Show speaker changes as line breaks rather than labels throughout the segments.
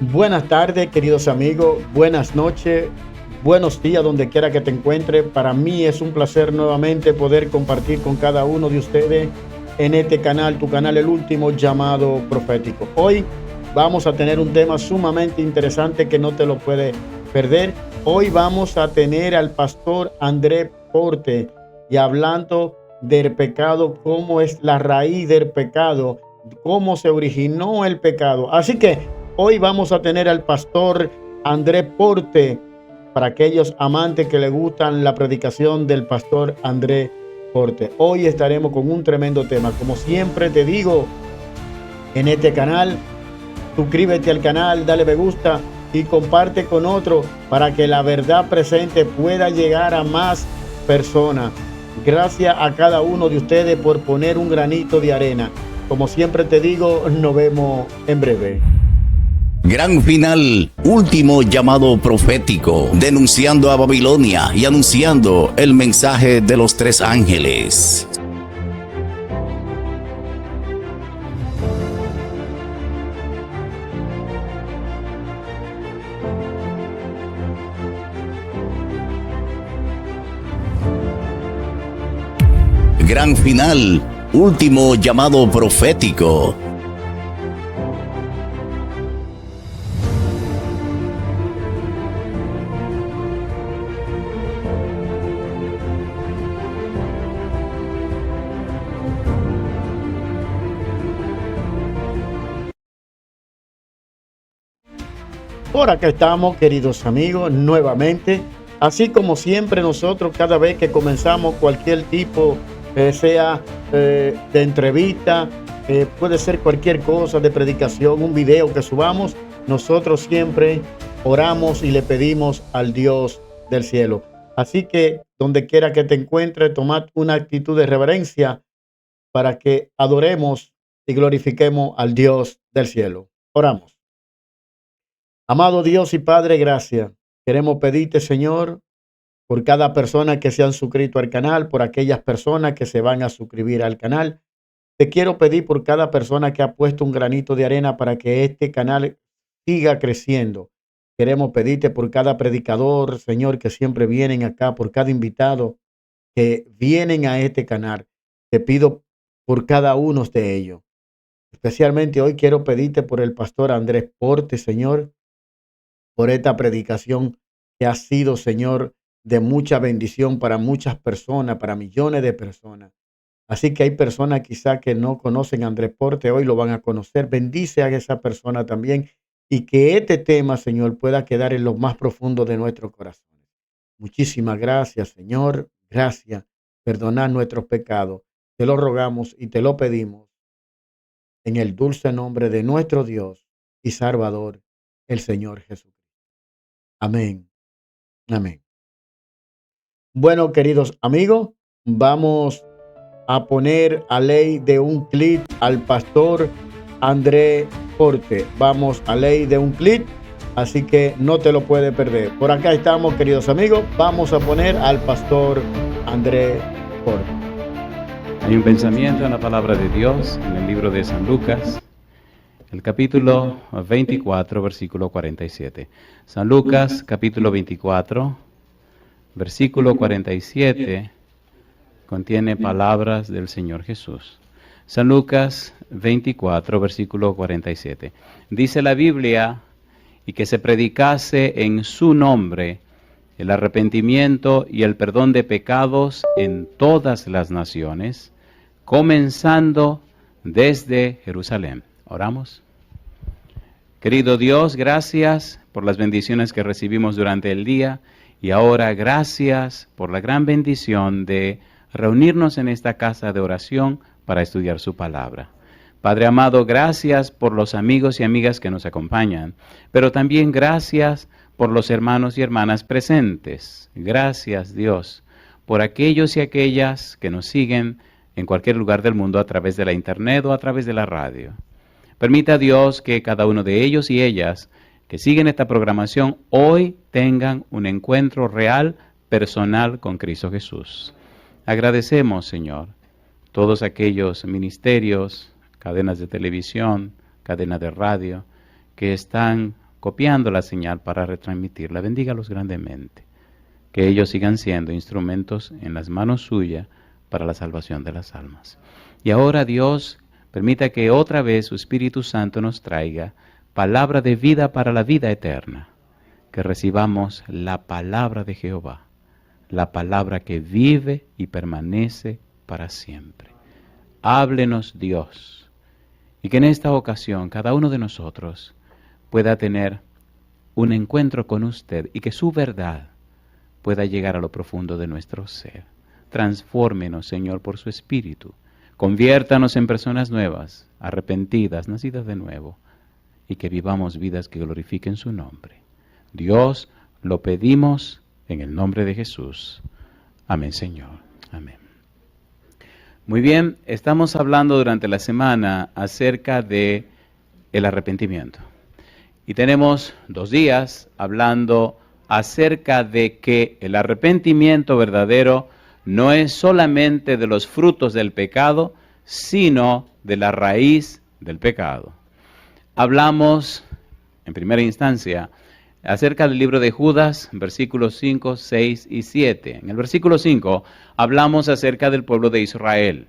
Buenas tardes, queridos amigos. Buenas noches. Buenos días, donde quiera que te encuentres. Para mí es un placer nuevamente poder compartir con cada uno de ustedes en este canal, tu canal, el último llamado profético. Hoy vamos a tener un tema sumamente interesante que no te lo puedes perder. Hoy vamos a tener al pastor André Porte y hablando del pecado, cómo es la raíz del pecado, cómo se originó el pecado. Así que hoy vamos a tener al pastor André Porte, para aquellos amantes que le gustan la predicación del pastor André Porte. Hoy estaremos con un tremendo tema. Como siempre te digo, en este canal, suscríbete al canal, dale me gusta y comparte con otros para que la verdad presente pueda llegar a más personas. Gracias a cada uno de ustedes por poner un granito de arena. Como siempre te digo, nos vemos en breve.
Gran final, último llamado profético, denunciando a Babilonia y anunciando el mensaje de los tres ángeles. Gran final, último llamado profético.
Por acá estamos, queridos amigos, nuevamente. Así como siempre nosotros, cada vez que comenzamos cualquier tipo, sea de entrevista, puede ser cualquier cosa, de predicación, un video que subamos, nosotros siempre oramos y le pedimos al Dios del cielo. Así que donde quiera que te encuentres, tomad una actitud de reverencia para que adoremos y glorifiquemos al Dios del cielo. Oramos. Amado Dios y Padre, gracias. Queremos pedirte, Señor, por cada persona que se han suscrito al canal, por aquellas personas que se van a suscribir al canal. Te quiero pedir por cada persona que ha puesto un granito de arena para que este canal siga creciendo. Queremos pedirte por cada predicador, Señor, que siempre vienen acá, por cada invitado que vienen a este canal. Te pido por cada uno de ellos. Especialmente hoy quiero pedirte por el pastor Andrés Porte, Señor, por esta predicación que ha sido, Señor, de mucha bendición para muchas personas, para millones de personas. Así que hay personas quizá que no conocen a Andrés Porte, hoy lo van a conocer. Bendice a esa persona también y que este tema, Señor, pueda quedar en lo más profundo de nuestro corazón. Muchísimas gracias, Señor. Gracias. Perdonar nuestros pecados. Te lo rogamos y te lo pedimos en el dulce nombre de nuestro Dios y Salvador, el Señor Jesús. Amén. Amén. Bueno, queridos amigos, vamos a poner a ley de un clic al pastor André Porte. Vamos a ley de un clic, así que no te lo puedes perder. Por acá estamos, queridos amigos. Vamos a poner al pastor André Porte.
Hay un pensamiento en la palabra de Dios en el libro de San Lucas, el capítulo 24, versículo 47. San Lucas, capítulo 24, versículo 47, contiene palabras del Señor Jesús. San Lucas 24, versículo 47. Dice la Biblia, y que se predicase en su nombre el arrepentimiento y el perdón de pecados en todas las naciones, comenzando desde Jerusalén. Oramos. Querido Dios, gracias por las bendiciones que recibimos durante el día y ahora gracias por la gran bendición de reunirnos en esta casa de oración para estudiar su palabra. Padre amado, gracias por los amigos y amigas que nos acompañan, pero también gracias por los hermanos y hermanas presentes. Gracias, Dios, por aquellos y aquellas que nos siguen en cualquier lugar del mundo a través de la internet o a través de la radio. Permita, Dios, que cada uno de ellos y ellas que siguen esta programación hoy tengan un encuentro real, personal con Cristo Jesús. Agradecemos, Señor, todos aquellos ministerios, cadenas de televisión, cadenas de radio, que están copiando la señal para retransmitirla. Bendígalos grandemente. Que ellos sigan siendo instrumentos en las manos suyas para la salvación de las almas. Y ahora, Dios, permita que otra vez su Espíritu Santo nos traiga palabra de vida para la vida eterna. Que recibamos la palabra de Jehová, la palabra que vive y permanece para siempre. Háblenos, Dios, y que en esta ocasión cada uno de nosotros pueda tener un encuentro con usted y que su verdad pueda llegar a lo profundo de nuestro ser. Transfórmenos, Señor, por su Espíritu. Conviértanos en personas nuevas, arrepentidas, nacidas de nuevo, y que vivamos vidas que glorifiquen su nombre. Dios, lo pedimos en el nombre de Jesús. Amén, Señor. Amén. Muy bien, estamos hablando durante la semana acerca de el arrepentimiento. Y tenemos 2 días hablando acerca de que el arrepentimiento verdadero no es solamente de los frutos del pecado, sino de la raíz del pecado. Hablamos, en primera instancia, acerca del libro de Judas, versículos 5, 6 y 7. En el versículo 5 hablamos acerca del pueblo de Israel.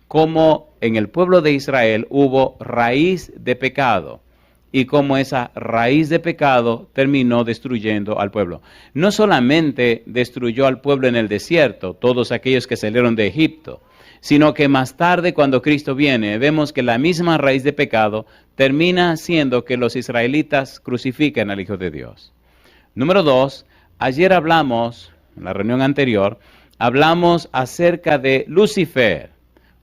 Cómo en el pueblo de Israel hubo raíz de pecado y cómo esa raíz de pecado terminó destruyendo al pueblo. No solamente destruyó al pueblo en el desierto, todos aquellos que salieron de Egipto, sino que más tarde, cuando Cristo viene, vemos que la misma raíz de pecado termina haciendo que los israelitas crucifiquen al Hijo de Dios. Número 2, ayer hablamos, en la reunión anterior, hablamos acerca de Lucifer,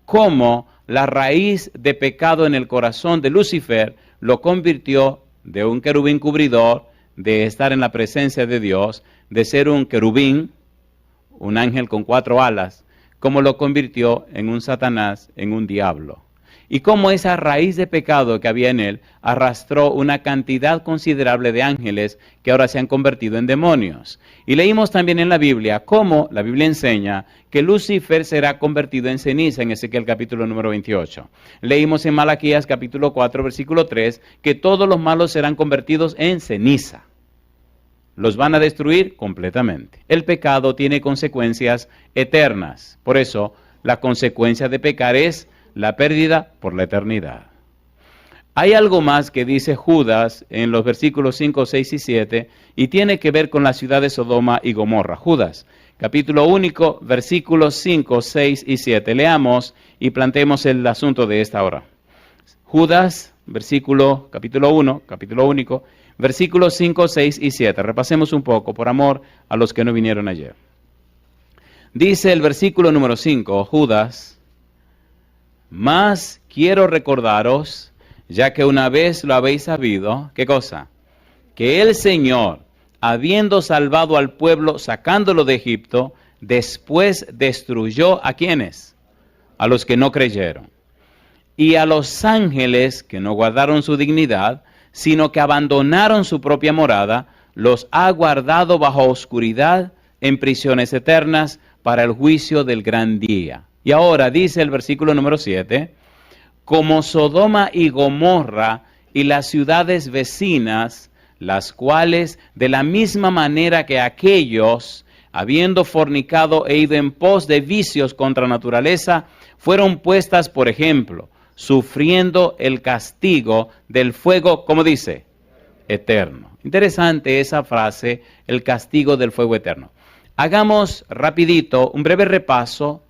cómo la raíz de pecado en el corazón de Lucifer lo convirtió de un querubín cubridor, de estar en la presencia de Dios, de ser un querubín, un ángel con 4 alas, cómo lo convirtió en un Satanás, en un diablo. Y cómo esa raíz de pecado que había en él arrastró una cantidad considerable de ángeles que ahora se han convertido en demonios. Y leímos también en la Biblia cómo la Biblia enseña que Lucifer será convertido en ceniza en Ezequiel capítulo número 28. Leímos en Malaquías capítulo 4 versículo 3 que todos los malos serán convertidos en ceniza. Los van a destruir completamente. El pecado tiene consecuencias eternas. Por eso, la consecuencia de pecar es la pérdida por la eternidad. Hay algo más que dice Judas en los versículos 5, 6 y 7 y tiene que ver con la ciudad de Sodoma y Gomorra. Judas, capítulo único, versículos 5, 6 y 7. Leamos y planteemos el asunto de esta hora. Judas, capítulo 1, capítulo único, versículos 5, 6 y 7. Repasemos un poco por amor a los que no vinieron ayer. Dice el versículo número 5, Judas: mas quiero recordaros, ya que una vez lo habéis sabido, ¿qué cosa? Que el Señor, habiendo salvado al pueblo, sacándolo de Egipto, después destruyó ¿a quiénes? A los que no creyeron. Y a los ángeles que no guardaron su dignidad, sino que abandonaron su propia morada, los ha guardado bajo oscuridad en prisiones eternas para el juicio del gran día. Y ahora dice el versículo número 7, como Sodoma y Gomorra y las ciudades vecinas, las cuales de la misma manera que aquellos, habiendo fornicado e ido en pos de vicios contra naturaleza, fueron puestas por ejemplo, sufriendo el castigo del fuego, ¿cómo dice? Eterno. Interesante esa frase, el castigo del fuego eterno. Hagamos rapidito un breve repaso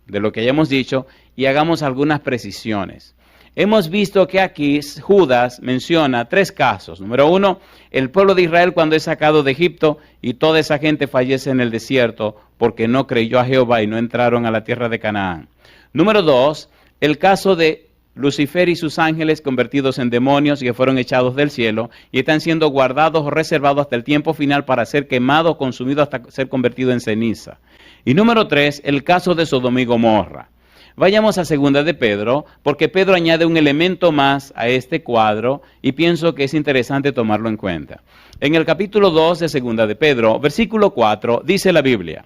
de lo que hayamos dicho y hagamos algunas precisiones. Hemos visto que aquí Judas menciona 3 casos. Número 1, el pueblo de Israel cuando es sacado de Egipto y toda esa gente fallece en el desierto porque no creyó a Jehová y no entraron a la tierra de Canaán. Número 2, el caso de Lucifer y sus ángeles convertidos en demonios y que fueron echados del cielo y están siendo guardados o reservados hasta el tiempo final para ser quemados o consumidos hasta ser convertidos en ceniza. Y número 3, el caso de Sodoma y Gomorra. Vayamos a 2 de Pedro, porque Pedro añade un elemento más a este cuadro y pienso que es interesante tomarlo en cuenta. En el capítulo 2 de 2 de Pedro, versículo 4, dice la Biblia: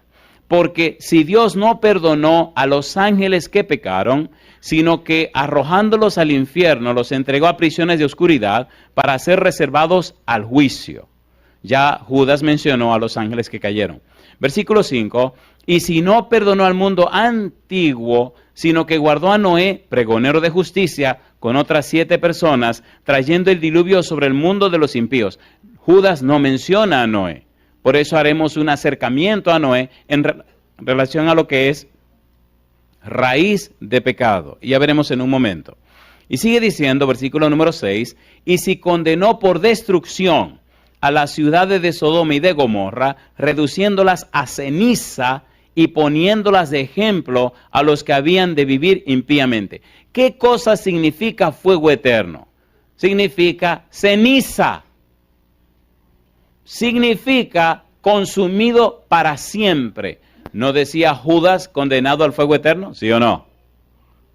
Porque si Dios no perdonó a los ángeles que pecaron, sino que arrojándolos al infierno los entregó a prisiones de oscuridad para ser reservados al juicio. Ya Judas mencionó a los ángeles que cayeron. Versículo 5, y si no perdonó al mundo antiguo, sino que guardó a Noé, pregonero de justicia, con otras 7 personas, trayendo el diluvio sobre el mundo de los impíos. Judas no menciona a Noé. Por eso haremos un acercamiento a Noé en relación a lo que es raíz de pecado. Y ya veremos en un momento. Y sigue diciendo, versículo número 6, y si condenó por destrucción a las ciudades de Sodoma y de Gomorra, reduciéndolas a ceniza y poniéndolas de ejemplo a los que habían de vivir impíamente. ¿Qué cosa significa fuego eterno? Significa ceniza. Significa consumido para siempre. ¿No decía Judas condenado al fuego eterno? ¿Sí o no?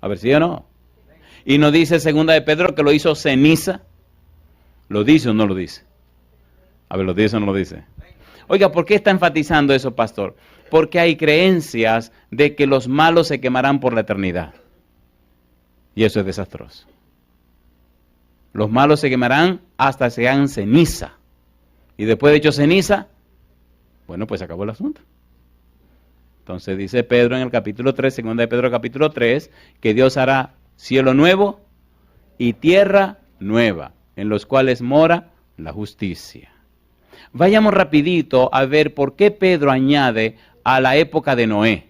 A ver, ¿sí o no? ¿Y no dice segunda de Pedro que lo hizo ceniza? ¿Lo dice o no lo dice? A ver, ¿lo dice o no lo dice? Oiga, ¿por qué está enfatizando eso, pastor? Porque hay creencias de que los malos se quemarán por la eternidad. Y eso es desastroso. Los malos se quemarán hasta se hagan ceniza. Y después de hecho ceniza, bueno, pues acabó el asunto. Entonces dice Pedro en el capítulo 3, segunda de Pedro capítulo 3, que Dios hará cielo nuevo y tierra nueva, en los cuales mora la justicia. Vayamos rapidito a ver por qué Pedro añade a la época de Noé.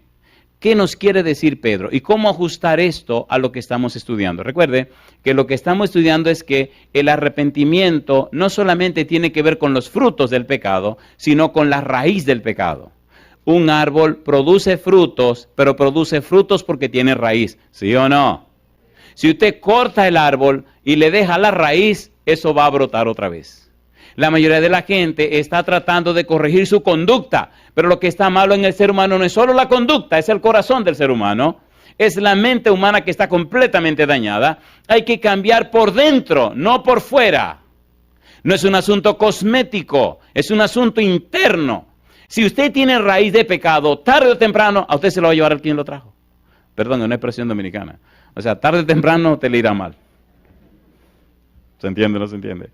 ¿Qué nos quiere decir Pedro? ¿Y cómo ajustar esto a lo que estamos estudiando? Recuerde que lo que estamos estudiando es que el arrepentimiento no solamente tiene que ver con los frutos del pecado, sino con la raíz del pecado. Un árbol produce frutos, pero produce frutos porque tiene raíz, ¿sí o no? Si usted corta el árbol y le deja la raíz, eso va a brotar otra vez. La mayoría de la gente está tratando de corregir su conducta, pero lo que está malo en el ser humano no es solo la conducta, es el corazón del ser humano, es la mente humana que está completamente dañada. Hay que cambiar por dentro, no por fuera. No es un asunto cosmético, es un asunto interno. Si usted tiene raíz de pecado, tarde o temprano, a usted se lo va a llevar el quien lo trajo. Perdón, es una expresión dominicana. O sea, tarde o temprano te le irá mal. ¿Se entiende o no se entiende?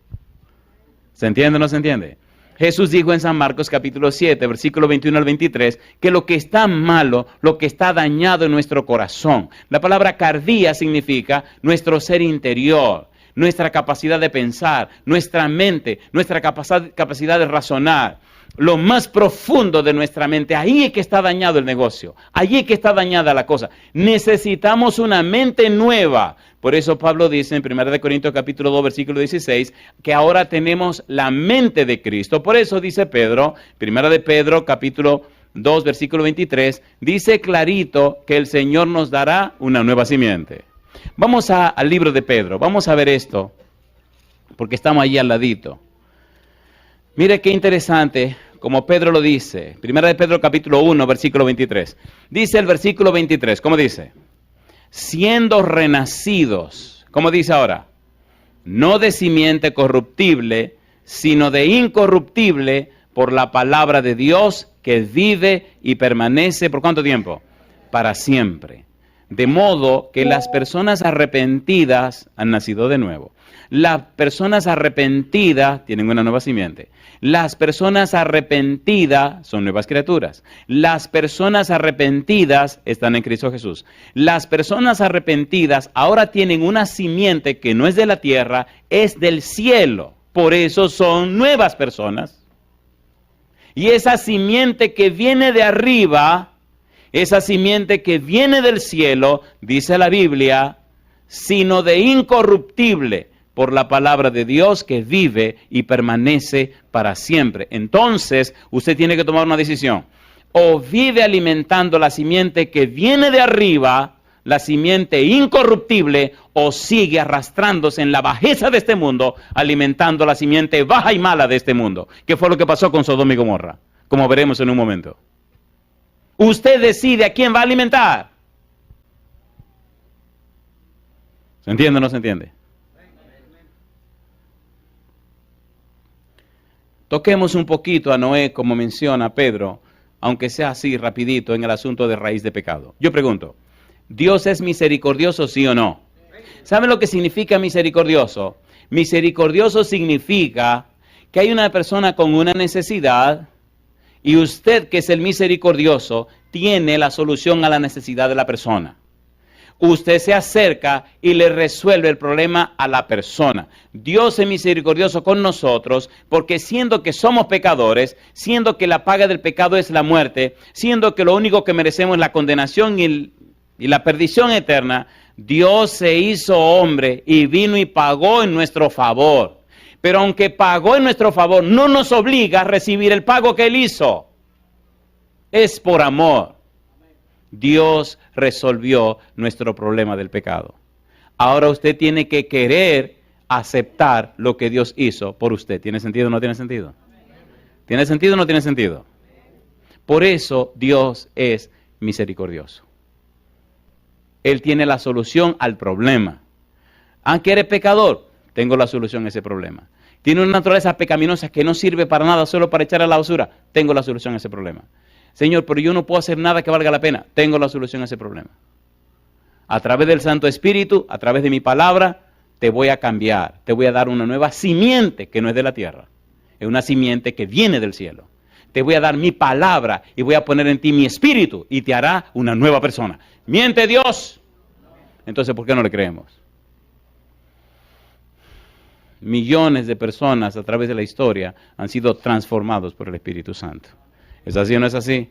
¿Se entiende o no se entiende? Jesús dijo en San Marcos capítulo 7, versículo 21 al 23, que lo que está malo, lo que está dañado en nuestro corazón. La palabra cardía significa nuestro ser interior, nuestra capacidad de pensar, nuestra mente, nuestra capacidad de razonar. Lo más profundo de nuestra mente, ahí es que está dañado el negocio, ahí es que está dañada la cosa. Necesitamos una mente nueva. Por eso Pablo dice en 1 Corintios capítulo 2, versículo 16, que ahora tenemos la mente de Cristo. Por eso dice Pedro, 1 de Pedro capítulo 2, versículo 23, dice clarito que el Señor nos dará una nueva simiente. Vamos al libro de Pedro, vamos a ver esto, porque estamos allí al ladito. Mire qué interesante, como Pedro lo dice. 1 de Pedro capítulo 1, versículo 23. Dice el versículo 23, ¿cómo dice? Siendo renacidos, ¿cómo dice ahora? No de simiente corruptible, sino de incorruptible, por la palabra de Dios que vive y permanece, ¿por cuánto tiempo? Para siempre. De modo que las personas arrepentidas han nacido de nuevo. Las personas arrepentidas tienen una nueva simiente. Las personas arrepentidas son nuevas criaturas. Las personas arrepentidas están en Cristo Jesús. Las personas arrepentidas ahora tienen una simiente que no es de la tierra, es del cielo. Por eso son nuevas personas. Y esa simiente que viene de arriba, esa simiente que viene del cielo, dice la Biblia, sino de incorruptible, por la palabra de Dios que vive y permanece para siempre. Entonces, usted tiene que tomar una decisión. O vive alimentando la simiente que viene de arriba, la simiente incorruptible, o sigue arrastrándose en la bajeza de este mundo, alimentando la simiente baja y mala de este mundo. ¿Qué fue lo que pasó con Sodoma y Gomorra? Como veremos en un momento. Usted decide a quién va a alimentar. ¿Se entiende o no se entiende? Toquemos un poquito a Noé, como menciona Pedro, aunque sea así rapidito en el asunto de raíz de pecado. Yo pregunto, ¿Dios es misericordioso, sí o no? ¿Saben lo que significa misericordioso? Misericordioso significa que hay una persona con una necesidad y usted, que es el misericordioso, tiene la solución a la necesidad de la persona. Usted se acerca y le resuelve el problema a la persona. Dios es misericordioso con nosotros porque siendo que somos pecadores, siendo que la paga del pecado es la muerte, siendo que lo único que merecemos es la condenación y la perdición eterna, Dios se hizo hombre y vino y pagó en nuestro favor. Pero aunque pagó en nuestro favor, no nos obliga a recibir el pago que Él hizo. Es por amor. Dios resolvió nuestro problema del pecado. Ahora usted tiene que querer aceptar lo que Dios hizo por usted. ¿Tiene sentido o no tiene sentido? ¿Tiene sentido o no tiene sentido? Por eso Dios es misericordioso. Él tiene la solución al problema. Aunque eres pecador, tengo la solución a ese problema. Tiene una naturaleza pecaminosa que no sirve para nada, solo para echar a la basura. Tengo la solución a ese problema. Señor, pero yo no puedo hacer nada que valga la pena. Tengo la solución a ese problema. A través del Santo Espíritu, a través de mi palabra, te voy a cambiar. Te voy a dar una nueva simiente que no es de la tierra. Es una simiente que viene del cielo. Te voy a dar mi palabra y voy a poner en ti mi espíritu y te hará una nueva persona. ¿Miente Dios? Entonces, ¿por qué no le creemos? Millones de personas a través de la historia han sido transformados por el Espíritu Santo. ¿Es así o no es así?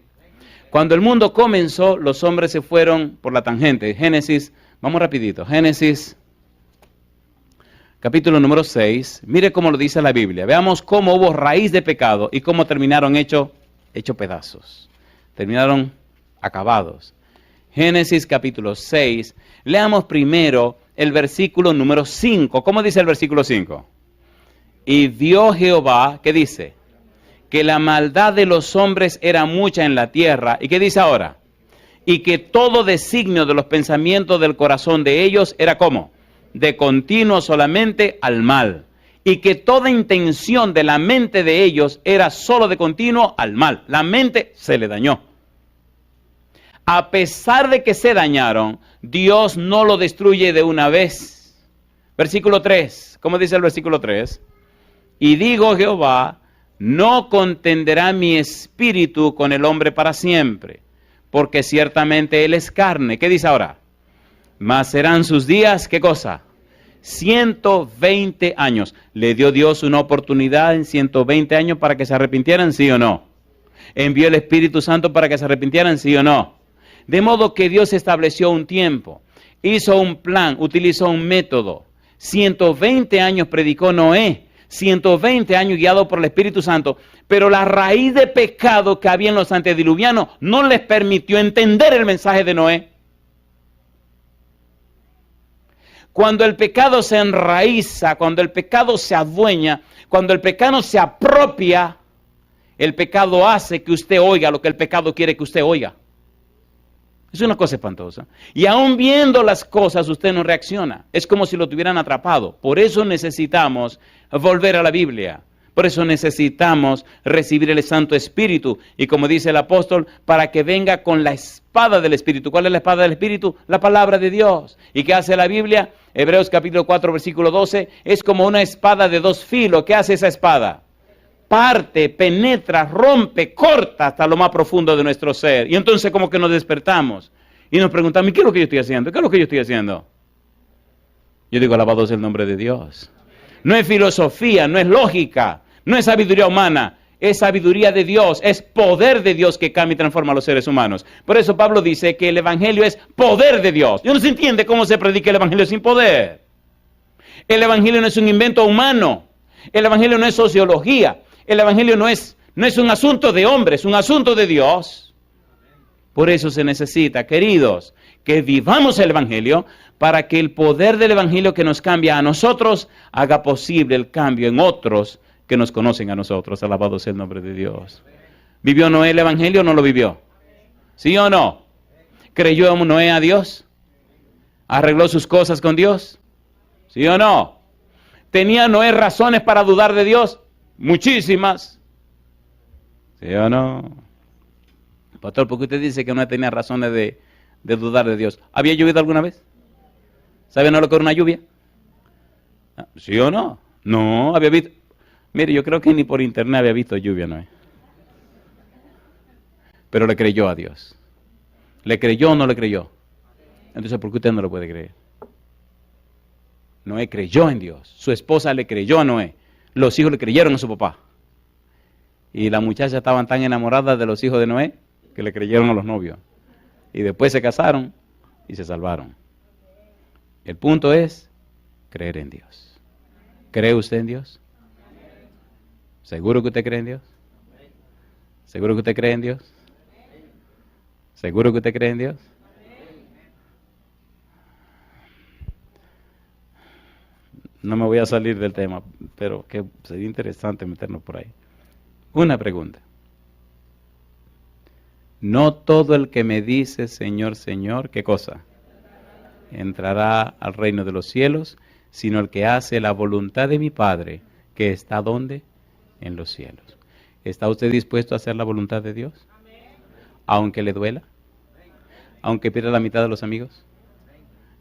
Cuando el mundo comenzó, los hombres se fueron por la tangente. Génesis, vamos rapidito. Génesis, capítulo número 6. Mire cómo lo dice la Biblia. Veamos cómo hubo raíz de pecado y cómo terminaron hecho pedazos. Terminaron acabados. Génesis capítulo 6. Leamos primero el versículo número 5. ¿Cómo dice el versículo 5? Y vio Jehová, ¿qué dice? Que la maldad de los hombres era mucha en la tierra. ¿Y qué dice ahora? Y que todo designio de los pensamientos del corazón de ellos era ¿cómo? De continuo solamente al mal. Y que toda intención de la mente de ellos era solo de continuo al mal. La mente se le dañó. A pesar de que se dañaron, Dios no lo destruye de una vez. Versículo 3. ¿Cómo dice el versículo 3? Y digo Jehová, no contenderá mi espíritu con el hombre para siempre, porque ciertamente él es carne. ¿Qué dice ahora? Mas serán sus días, ¿qué cosa? 120 años. ¿Le dio Dios una oportunidad en 120 años para que se arrepintieran, sí o no? ¿Envió el Espíritu Santo para que se arrepintieran, sí o no? De modo que Dios estableció un tiempo, hizo un plan, utilizó un método. 120 años predicó Noé. 120 años guiado por el Espíritu Santo, pero la raíz de pecado que había en los antediluvianos no les permitió entender el mensaje de Noé. Cuando el pecado se enraiza, cuando el pecado se adueña, cuando el pecado se apropia, el pecado hace que usted oiga lo que el pecado quiere que usted oiga. Es una cosa espantosa. Y aún viendo las cosas, usted no reacciona. Es como si lo tuvieran atrapado. Por eso necesitamos volver a la Biblia. Por eso necesitamos recibir el Santo Espíritu. Y como dice el apóstol, para que venga con la espada del Espíritu. ¿Cuál es la espada del Espíritu? La palabra de Dios. ¿Y qué hace la Biblia? Hebreos capítulo 4, versículo 12. Es como una espada de dos filos. ¿Qué hace esa espada? Parte, penetra, rompe, corta hasta lo más profundo de nuestro ser. Y entonces como que nos despertamos y nos preguntamos, ¿qué es lo que yo estoy haciendo? ¿Qué es lo que yo estoy haciendo? Yo digo, alabado sea el nombre de Dios. No es filosofía, no es lógica, no es sabiduría humana, es sabiduría de Dios, es poder de Dios que cambia y transforma a los seres humanos. Por eso Pablo dice que el Evangelio es poder de Dios. Y no se entiende cómo se predica el Evangelio sin poder. El Evangelio no es un invento humano, el Evangelio no es sociología. El Evangelio no es un asunto de hombres, es un asunto de Dios. Por eso se necesita, queridos, que vivamos el Evangelio para que el poder del Evangelio que nos cambia a nosotros haga posible el cambio en otros que nos conocen a nosotros. Alabado sea el nombre de Dios. ¿Vivió Noé el Evangelio o no lo vivió? ¿Sí o no? ¿Creyó Noé a Dios? ¿Arregló sus cosas con Dios? ¿Sí o no? ¿Tenía Noé razones para dudar de Dios? Muchísimas. ¿Sí o no? Pastor, ¿por qué usted dice que no tenía razones de dudar de Dios? ¿Había llovido alguna vez? ¿Saben lo que era una lluvia? ¿Sí o no? No, había visto. Mire, yo creo que ni por internet había visto lluvia, ¿no? Pero le creyó a Dios. ¿Le creyó o no le creyó? Entonces, ¿por qué usted no lo puede creer? Noé creyó en Dios. Su esposa le creyó a Noé. Los hijos le creyeron a su papá. Y las muchachas estaban tan enamoradas de los hijos de Noé que le creyeron a los novios. Y después se casaron y se salvaron. El punto es creer en Dios. ¿Cree usted en Dios? ¿Seguro que usted cree en Dios? ¿Seguro que usted cree en Dios? ¿Seguro que usted cree en Dios? No me voy a salir del tema, pero que sería interesante meternos por ahí. Una pregunta. No todo el que me dice Señor, Señor, ¿qué cosa? Entrará al reino de los cielos, sino el que hace la voluntad de mi Padre, que está ¿dónde? En los cielos. ¿Está usted dispuesto a hacer la voluntad de Dios? Aunque le duela, aunque pierda la mitad de los amigos.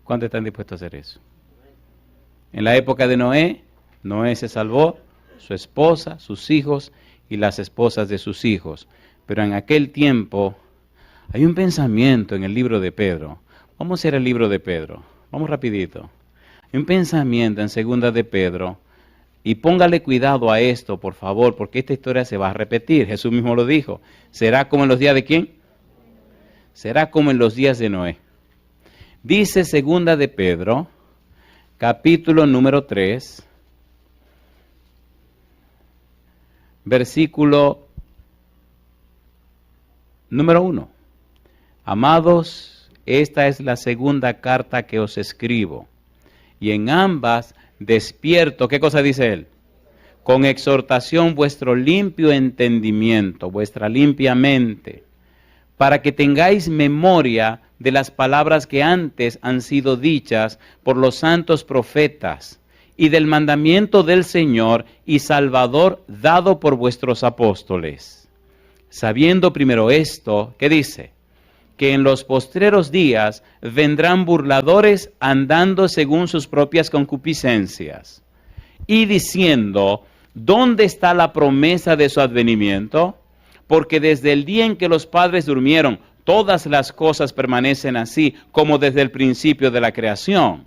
¿Cuántos están dispuestos a hacer eso? En la época de Noé, Noé se salvó, su esposa, sus hijos y las esposas de sus hijos. Pero en aquel tiempo hay un pensamiento en el libro de Pedro. Vamos a ir al libro de Pedro. Vamos rapidito. Hay un pensamiento en segunda de Pedro. Y póngale cuidado a esto, por favor, porque esta historia se va a repetir. Jesús mismo lo dijo. ¿Será como en los días de quién? Será como en los días de Noé. Dice segunda de Pedro, capítulo número 3, versículo número 1. Amados, esta es la segunda carta que os escribo, y en ambas despierto, ¿qué cosa dice él? Con exhortación vuestro limpio entendimiento, vuestra limpia mente, para que tengáis memoria de las palabras que antes han sido dichas por los santos profetas, y del mandamiento del Señor y Salvador dado por vuestros apóstoles. Sabiendo primero esto, ¿qué dice? Que en los postreros días vendrán burladores andando según sus propias concupiscencias, y diciendo, ¿dónde está la promesa de su advenimiento? Porque desde el día en que los padres durmieron, todas las cosas permanecen así, como desde el principio de la creación.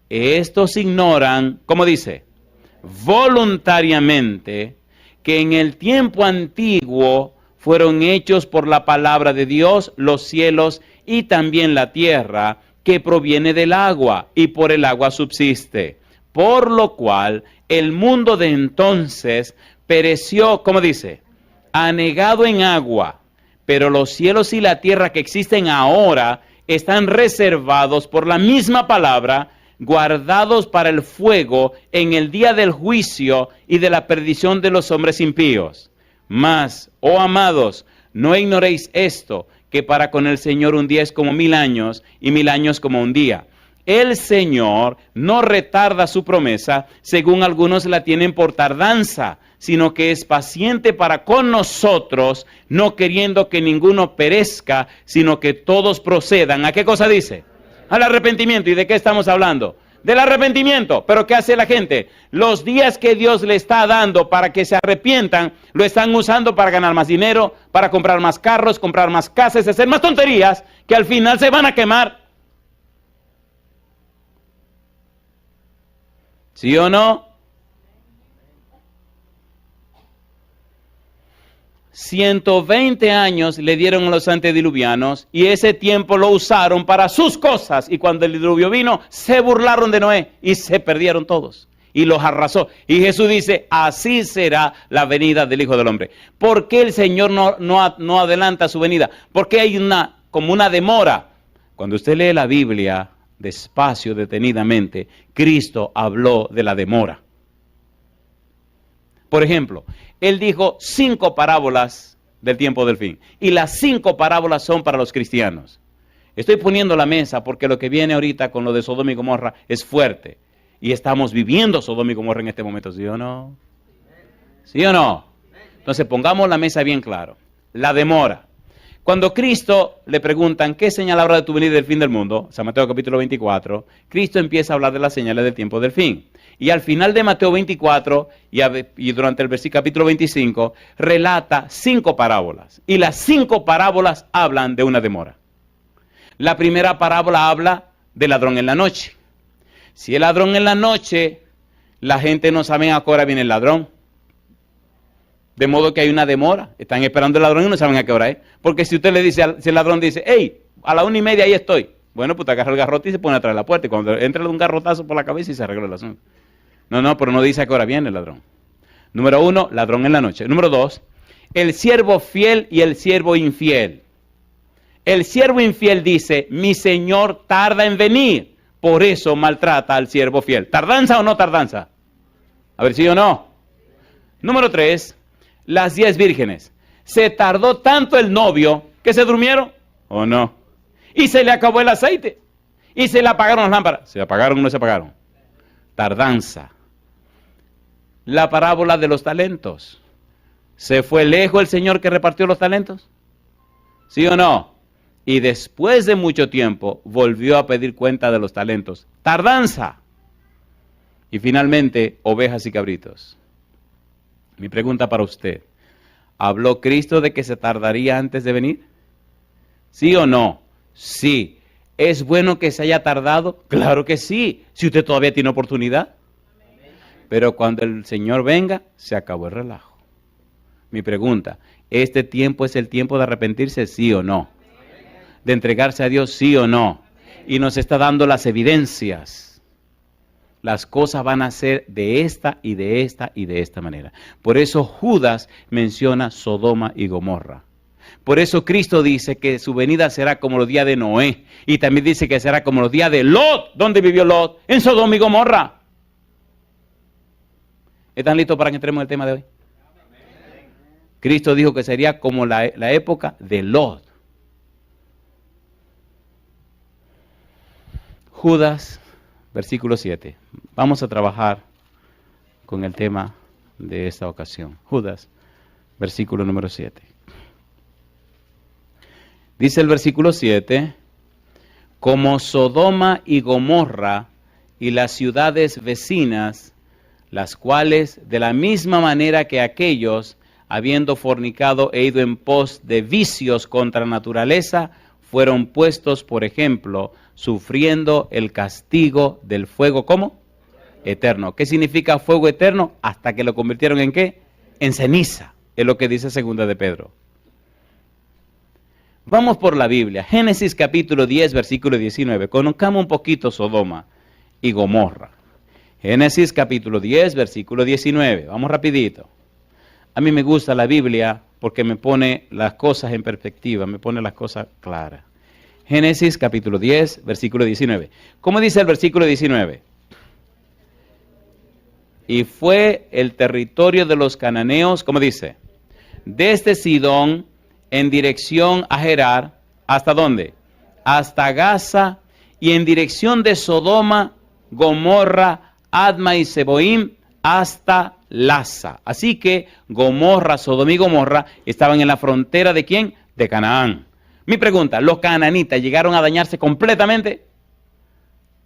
Estos ignoran, ¿cómo dice? Voluntariamente, que en el tiempo antiguo fueron hechos por la palabra de Dios los cielos y también la tierra, que proviene del agua y por el agua subsiste. Por lo cual el mundo de entonces pereció, ¿cómo dice? Anegado en agua, pero los cielos y la tierra que existen ahora están reservados por la misma palabra, guardados para el fuego en el día del juicio y de la perdición de los hombres impíos. Mas, oh amados, no ignoréis esto, que para con el Señor un día es como 1000 años y 1000 años como un día. El Señor no retarda su promesa, según algunos la tienen por tardanza, sino que es paciente para con nosotros, no queriendo que ninguno perezca, sino que todos procedan. ¿A qué cosa dice? Al arrepentimiento. ¿Y de qué estamos hablando? Del arrepentimiento. ¿Pero qué hace la gente? Los días que Dios le está dando para que se arrepientan, lo están usando para ganar más dinero, para comprar más carros, comprar más casas, hacer más tonterías, que al final se van a quemar. ¿Sí o no? 120 años le dieron a los antediluvianos y ese tiempo lo usaron para sus cosas. Y cuando el diluvio vino, se burlaron de Noé y se perdieron todos. Y los arrasó. Y Jesús dice, así será la venida del Hijo del Hombre. ¿Por qué el Señor no adelanta su venida? Porque hay como una demora. Cuando usted lee la Biblia despacio, detenidamente, Cristo habló de la demora. Por ejemplo, Él dijo 5 parábolas del tiempo del fin. Y las 5 parábolas son para los cristianos. Estoy poniendo la mesa porque lo que viene ahorita con lo de Sodoma y Gomorra es fuerte. Y estamos viviendo Sodoma y Gomorra en este momento, ¿sí o no? ¿Sí o no? Entonces pongamos la mesa bien claro. La demora. Cuando Cristo le preguntan, ¿qué señal habrá de tu venida del fin del mundo? San Mateo capítulo 24, Cristo empieza a hablar de las señales del tiempo del fin. Y al final de Mateo 24 y durante el capítulo 25, relata 5 parábolas. Y las 5 parábolas hablan de una demora. La primera parábola habla del ladrón en la noche. Si el ladrón en la noche, la gente no sabe a qué hora viene el ladrón. De modo que hay una demora. Están esperando el ladrón y no saben a qué hora es. Porque si usted le dice, si el ladrón dice, hey, a la 1:30 ahí estoy. Bueno, pues te agarra el garrote y se pone atrás de la puerta. Y cuando entra un garrotazo por la cabeza y se arregla el asunto. No, pero no dice a qué hora viene el ladrón. Número 1, ladrón en la noche. Número 2, el siervo fiel y el siervo infiel. El siervo infiel dice, mi señor tarda en venir. Por eso maltrata al siervo fiel. ¿Tardanza o no tardanza? A ver, ¿sí o no? Número 3, las 10 vírgenes. Se tardó tanto el novio que se durmieron, ¿o no? Y se le acabó el aceite. Y se le apagaron las lámparas. ¿Se apagaron o no se apagaron? Tardanza. La parábola de los talentos. ¿Se fue lejos el Señor que repartió los talentos? ¿Sí o no? Y después de mucho tiempo volvió a pedir cuenta de los talentos. Tardanza. Y finalmente, ovejas y cabritos. Mi pregunta para usted. ¿Habló Cristo de que se tardaría antes de venir? ¿Sí o no? Sí. ¿Es bueno que se haya tardado? Claro que sí. Si usted todavía tiene oportunidad. Pero cuando el Señor venga, se acabó el relajo. Mi pregunta, ¿este tiempo es el tiempo de arrepentirse, sí o no? De entregarse a Dios, sí o no. Y nos está dando las evidencias. Las cosas van a ser de esta y de esta y de esta manera. Por eso Judas menciona Sodoma y Gomorra. Por eso Cristo dice que su venida será como los días de Noé. Y también dice que será como los días de Lot. ¿Dónde vivió Lot? En Sodoma y Gomorra. ¿Están listos para que entremos en el tema de hoy? Cristo dijo que sería como la época de Lot. Judas, versículo 7. Vamos a trabajar con el tema de esta ocasión. Judas, versículo número 7. Dice el versículo 7, como Sodoma y Gomorra y las ciudades vecinas, las cuales de la misma manera que aquellos, habiendo fornicado e ido en pos de vicios contra naturaleza, fueron puestos, por ejemplo, sufriendo el castigo del fuego, ¿cómo? Eterno. ¿Qué significa fuego eterno? Hasta que lo convirtieron en ¿qué? En ceniza, es lo que dice 2 de Pedro. Vamos por la Biblia, Génesis capítulo 10, versículo 19. Conozcamos un poquito Sodoma y Gomorra. Génesis capítulo 10, versículo 19. Vamos rapidito. A mí me gusta la Biblia porque me pone las cosas en perspectiva, me pone las cosas claras. Génesis capítulo 10, versículo 19. ¿Cómo dice el versículo 19? Y fue el territorio de los cananeos, ¿cómo dice? Desde Sidón en dirección a Gerar, ¿hasta dónde? Hasta Gaza, y en dirección de Sodoma, Gomorra, Adma y Seboim, hasta Laza. Así que Gomorra, Sodoma y Gomorra estaban en la frontera ¿de quién? De Canaán. Mi pregunta, ¿los cananitas llegaron a dañarse completamente?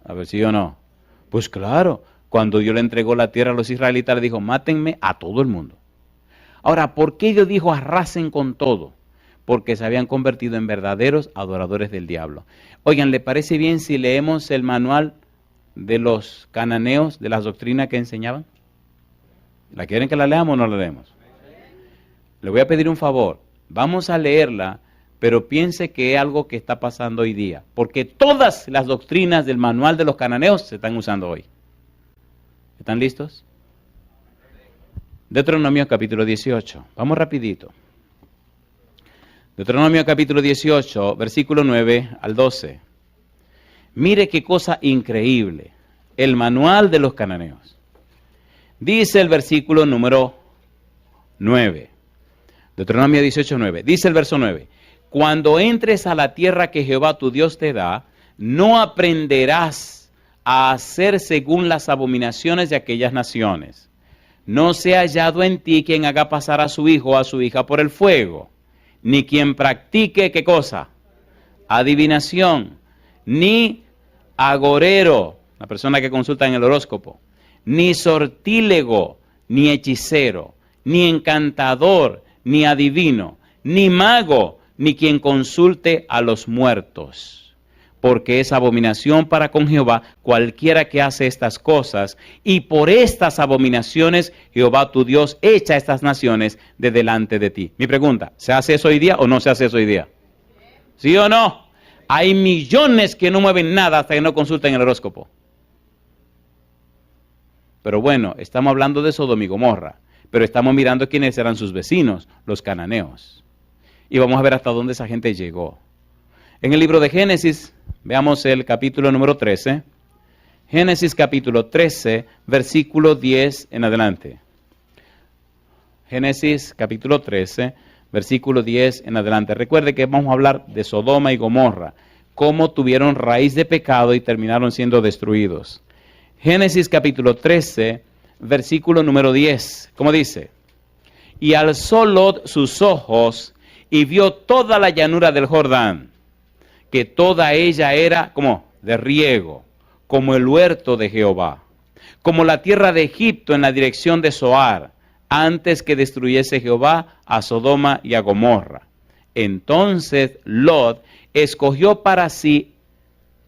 A ver si o no. Pues claro, cuando Dios le entregó la tierra a los israelitas, le dijo, mátenme a todo el mundo. Ahora, ¿por qué Dios dijo arrasen con todo? Porque se habían convertido en verdaderos adoradores del diablo. Oigan, ¿le parece bien si leemos el manual de los cananeos, de las doctrinas que enseñaban? ¿La quieren que la leamos o no la leemos? Le voy a pedir un favor. Vamos a leerla, pero piense que es algo que está pasando hoy día. Porque todas las doctrinas del manual de los cananeos se están usando hoy. ¿Están listos? Deuteronomio capítulo 18. Vamos rapidito. Deuteronomio capítulo 18, versículo 9 al 12. Mire qué cosa increíble. El manual de los cananeos. Dice el versículo número 9. Deuteronomio 18, 9. Dice el verso 9. Cuando entres a la tierra que Jehová tu Dios te da, no aprenderás a hacer según las abominaciones de aquellas naciones. No sea hallado en ti quien haga pasar a su hijo o a su hija por el fuego, ni quien practique, ¿qué cosa? Adivinación, ni agorero, la persona que consulta en el horóscopo, ni sortílego, ni hechicero, ni encantador, ni adivino, ni mago, ni quien consulte a los muertos. Porque es abominación para con Jehová cualquiera que hace estas cosas, y por estas abominaciones Jehová tu Dios echa estas naciones de delante de ti. Mi pregunta, ¿se hace eso hoy día o no se hace eso hoy día? ¿Sí o no? Hay millones que no mueven nada hasta que no consulten el horóscopo. Pero bueno, estamos hablando de Sodoma y Gomorra, pero estamos mirando quiénes eran sus vecinos, los cananeos. Y vamos a ver hasta dónde esa gente llegó. En el libro de Génesis, veamos el capítulo número 13. Génesis capítulo 13, versículo 10 en adelante. Génesis capítulo 13, versículo 10 en adelante. Recuerde que vamos a hablar de Sodoma y Gomorra, cómo tuvieron raíz de pecado y terminaron siendo destruidos. Génesis capítulo 13, versículo número 10. ¿Cómo dice? Y alzó Lot sus ojos y vio toda la llanura del Jordán, que toda ella era como de riego, como el huerto de Jehová, como la tierra de Egipto en la dirección de Zoar, antes que destruyese Jehová a Sodoma y a Gomorra. Entonces Lot escogió para sí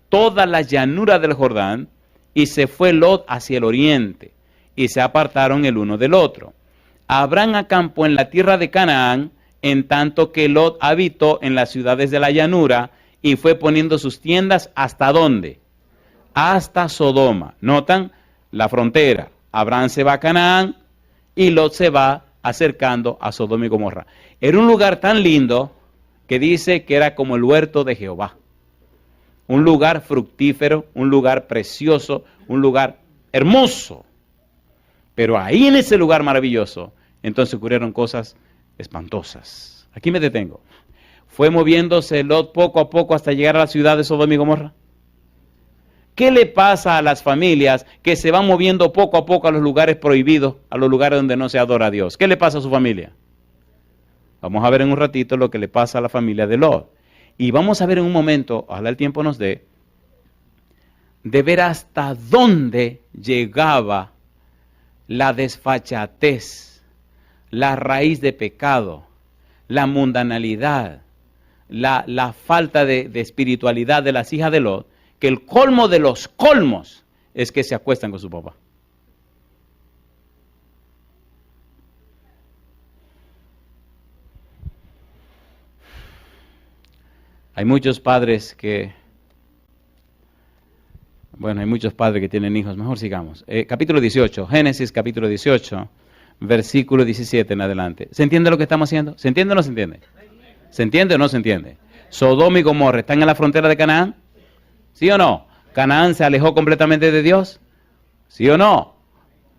toda la llanura del Jordán, y se fue Lot hacia el oriente, y se apartaron el uno del otro. Abraham acampó en la tierra de Canaán, en tanto que Lot habitó en las ciudades de la llanura, y fue poniendo sus tiendas ¿hasta dónde? Hasta Sodoma. Notan la frontera. Abraham se va a Canaán y Lot se va acercando a Sodoma y Gomorra. Era un lugar tan lindo que dice que era como el huerto de Jehová. Un lugar fructífero, un lugar precioso, un lugar hermoso. Pero ahí en ese lugar maravilloso, entonces ocurrieron cosas espantosas. Aquí me detengo. ¿Fue moviéndose Lot poco a poco hasta llegar a la ciudad de Sodoma y Gomorra? ¿Qué le pasa a las familias que se van moviendo poco a poco a los lugares prohibidos, a los lugares donde no se adora a Dios? ¿Qué le pasa a su familia? Vamos a ver en un ratito lo que le pasa a la familia de Lot. Y vamos a ver en un momento, ojalá el tiempo nos dé, de ver hasta dónde llegaba la desfachatez, la raíz de pecado, la mundanalidad, la falta de espiritualidad de las hijas de Lot, que el colmo de los colmos es que se acuestan con su papá. Hay muchos padres que, hay muchos padres que tienen hijos. Mejor sigamos. Capítulo 18, Génesis capítulo 18, versículo 17 en adelante. ¿Se entiende lo que estamos haciendo? ¿Se entiende o no se entiende? ¿Se entiende o no se entiende? Sodoma y Gomorra están en la frontera de Canaán. ¿Sí o no? ¿Canaán se alejó completamente de Dios? ¿Sí o no?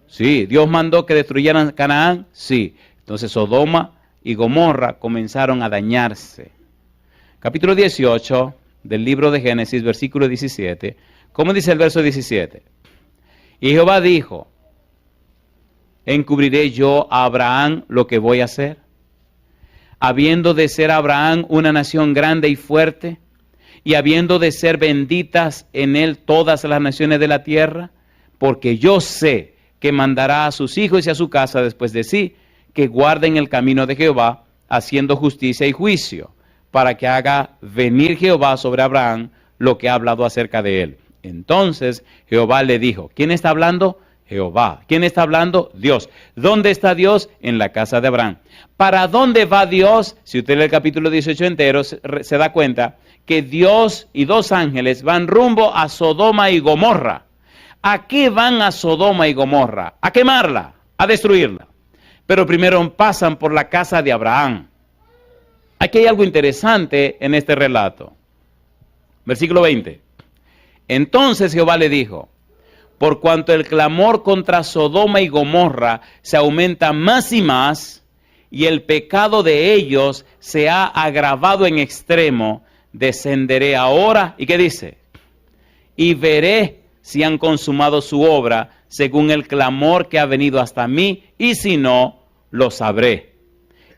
Sí. ¿Dios mandó que destruyeran Canaán? Sí. Entonces Sodoma y Gomorra comenzaron a dañarse. Capítulo 18 del libro de Génesis, versículo 17. ¿Cómo dice el verso 17? Y Jehová dijo, ¿encubriré yo a Abraham lo que voy a hacer? Habiendo de ser Abraham una nación grande y fuerte, y habiendo de ser benditas en él todas las naciones de la tierra, porque yo sé que mandará a sus hijos y a su casa después de sí, que guarden el camino de Jehová, haciendo justicia y juicio, para que haga venir Jehová sobre Abraham lo que ha hablado acerca de él. Entonces Jehová le dijo, ¿quién está hablando? Jehová. ¿Quién está hablando? Dios. ¿Dónde está Dios? En la casa de Abraham. ¿Para dónde va Dios? Si usted lee el capítulo 18 entero, se da cuenta que Dios y dos ángeles van rumbo a Sodoma y Gomorra. ¿A qué van a Sodoma y Gomorra? A quemarla, a destruirla. Pero primero pasan por la casa de Abraham. Aquí hay algo interesante en este relato. Versículo 20. Entonces Jehová le dijo, por cuanto el clamor contra Sodoma y Gomorra se aumenta más y más, y el pecado de ellos se ha agravado en extremo, descenderé ahora, ¿y qué dice? Y veré si han consumado su obra según el clamor que ha venido hasta mí, y si no, lo sabré.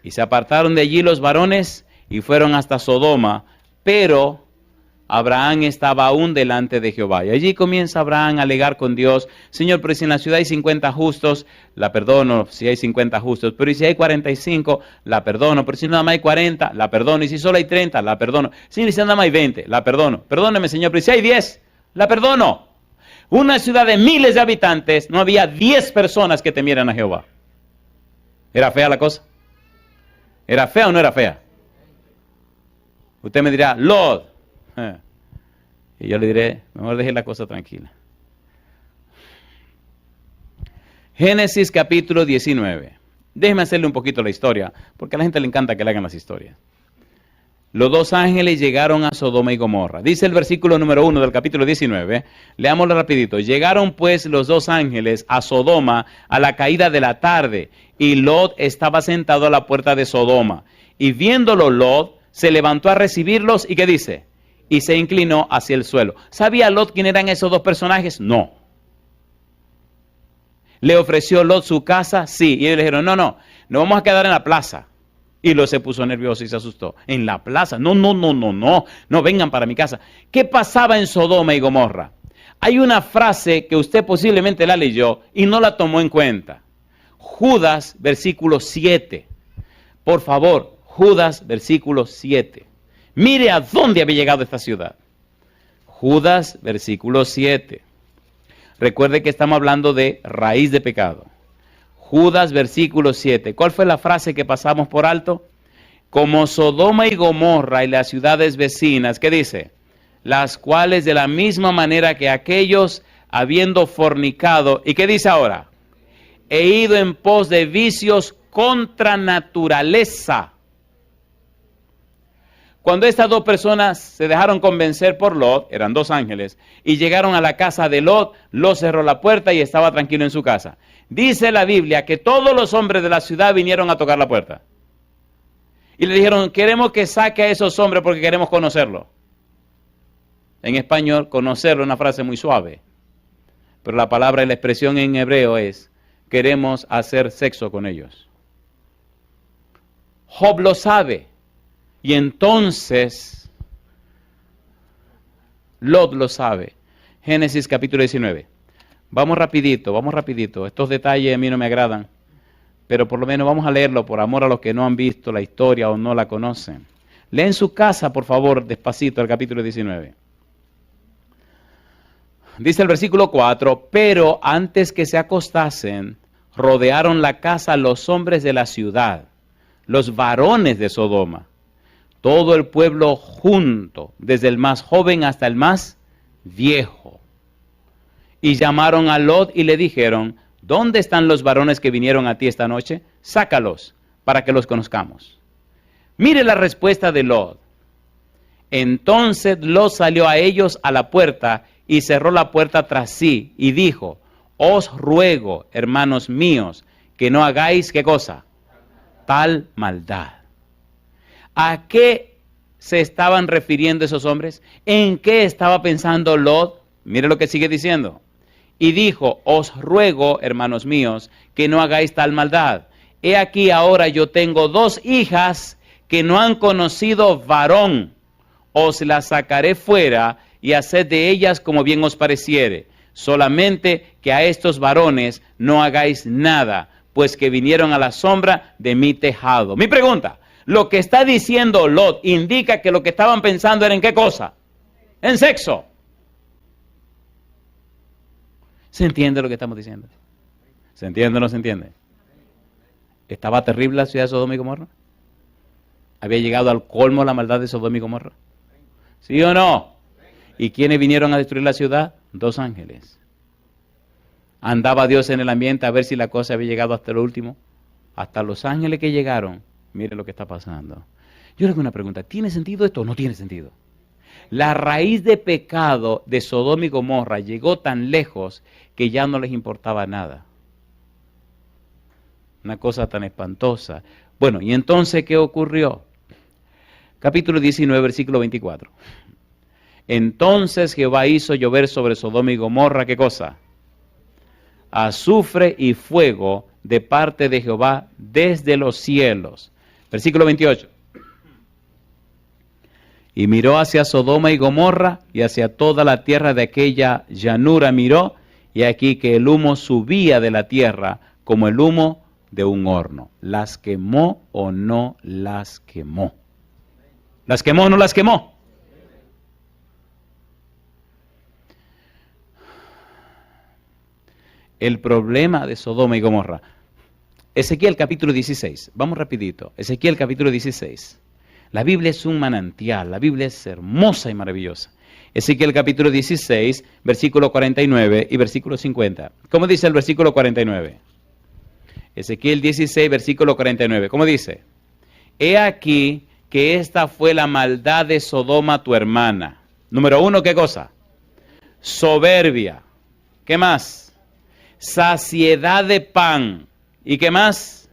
Y se apartaron de allí los varones y fueron hasta Sodoma, pero Abraham estaba aún delante de Jehová. Y allí comienza Abraham a alegar con Dios: Señor, pero si en la ciudad hay 50 justos, la perdono si hay 50 justos. Pero si hay 45, la perdono. Pero si nada más hay 40, la perdono. Y si solo hay 30, la perdono. Si nada más hay 20, la perdono. Perdóneme, Señor, pero si hay 10, la perdono. Una ciudad de miles de habitantes, no había 10 personas que temieran a Jehová. ¿Era fea la cosa? ¿Era fea o no era fea? Usted me dirá: Lord. Y yo le diré: mejor deje la cosa tranquila. Génesis capítulo 19. Déjeme hacerle un poquito la historia, porque a la gente le encanta que le hagan las historias. Los dos ángeles llegaron a Sodoma y Gomorra. Dice el versículo número 1 del capítulo 19. Leámoslo rapidito. Llegaron pues los dos ángeles a Sodoma a la caída de la tarde, y Lot estaba sentado a la puerta de Sodoma. Y viéndolo Lot, se levantó a recibirlos, ¿y qué dice? Y se inclinó hacia el suelo. ¿Sabía Lot quién eran esos dos personajes? No. ¿Le ofreció Lot su casa? Sí. Y ellos le dijeron: no vamos a quedar en la plaza. Y Lot se puso nervioso y se asustó. ¿En la plaza? No vengan para mi casa. ¿Qué pasaba en Sodoma y Gomorra? Hay una frase que usted posiblemente la leyó y no la tomó en cuenta. Judas, versículo 7. Por favor, Judas, versículo 7. Mire a dónde había llegado esta ciudad. Judas, versículo 7. Recuerde que estamos hablando de raíz de pecado. Judas, versículo 7. ¿Cuál fue la frase que pasamos por alto? Como Sodoma y Gomorra y las ciudades vecinas, ¿qué dice? Las cuales de la misma manera que aquellos, habiendo fornicado, ¿y qué dice ahora? He ido en pos de vicios contra naturaleza. Cuando estas dos personas se dejaron convencer por Lot, eran dos ángeles, y llegaron a la casa de Lot, Lot cerró la puerta y estaba tranquilo en su casa. Dice la Biblia que todos los hombres de la ciudad vinieron a tocar la puerta. Y le dijeron: queremos que saque a esos hombres porque queremos conocerlo. En español, conocerlo es una frase muy suave. Pero la palabra y la expresión en hebreo es: queremos hacer sexo con ellos. Job lo sabe. Y entonces, Lot lo sabe. Génesis capítulo 19. Vamos rapidito. Estos detalles a mí no me agradan, pero por lo menos vamos a leerlo por amor a los que no han visto la historia o no la conocen. Leen en su casa, por favor, despacito, el capítulo 19. Dice el versículo 4, pero antes que se acostasen, rodearon la casa los hombres de la ciudad, los varones de Sodoma, todo el pueblo junto, desde el más joven hasta el más viejo. Y llamaron a Lot y le dijeron: ¿dónde están los varones que vinieron a ti esta noche? Sácalos para que los conozcamos. Mire la respuesta de Lot. Entonces Lot salió a ellos a la puerta y cerró la puerta tras sí y dijo: os ruego, hermanos míos, que no hagáis, ¿qué cosa? Tal maldad. ¿A qué se estaban refiriendo esos hombres? ¿En qué estaba pensando Lot? Mire lo que sigue diciendo. Y dijo: os ruego, hermanos míos, que no hagáis tal maldad. He aquí ahora yo tengo 2 hijas que no han conocido varón. Os las sacaré fuera y haced de ellas como bien os pareciere. Solamente que a estos varones no hagáis nada, pues que vinieron a la sombra de mi tejado. Mi pregunta: lo que está diciendo Lot indica que lo que estaban pensando era ¿en qué cosa? En sexo. ¿Se entiende lo que estamos diciendo? ¿Se entiende o no se entiende? ¿Estaba terrible la ciudad de Sodoma y Gomorra? ¿Había llegado al colmo la maldad de Sodoma y Gomorra? ¿Sí o no? ¿Y quiénes vinieron a destruir la ciudad? 2 ángeles. ¿Andaba Dios en el ambiente a ver si la cosa había llegado hasta lo último? Hasta los ángeles que llegaron. Mire lo que está pasando. Yo le hago una pregunta: ¿tiene sentido esto o no tiene sentido? La raíz de pecado de Sodoma y Gomorra llegó tan lejos que ya no les importaba nada. Una cosa tan espantosa. Bueno, ¿y entonces qué ocurrió? Capítulo 19, versículo 24. Entonces Jehová hizo llover sobre Sodoma y Gomorra, ¿qué cosa? Azufre y fuego de parte de Jehová desde los cielos. Versículo 28. Y miró hacia Sodoma y Gomorra y hacia toda la tierra de aquella llanura miró, y aquí que el humo subía de la tierra como el humo de un horno. ¿Las quemó o no las quemó? ¿Las quemó o no las quemó? El problema de Sodoma y Gomorra. Ezequiel capítulo 16. Vamos rapidito. Ezequiel capítulo 16. La Biblia es un manantial. La Biblia es hermosa y maravillosa. Ezequiel capítulo 16, versículo 49 y versículo 50. ¿Cómo dice el versículo 49? Ezequiel 16, versículo 49. ¿Cómo dice? He aquí que esta fue la maldad de Sodoma tu hermana. Número 1, ¿qué cosa? Soberbia. ¿Qué más? Saciedad de pan. ¿Y qué más?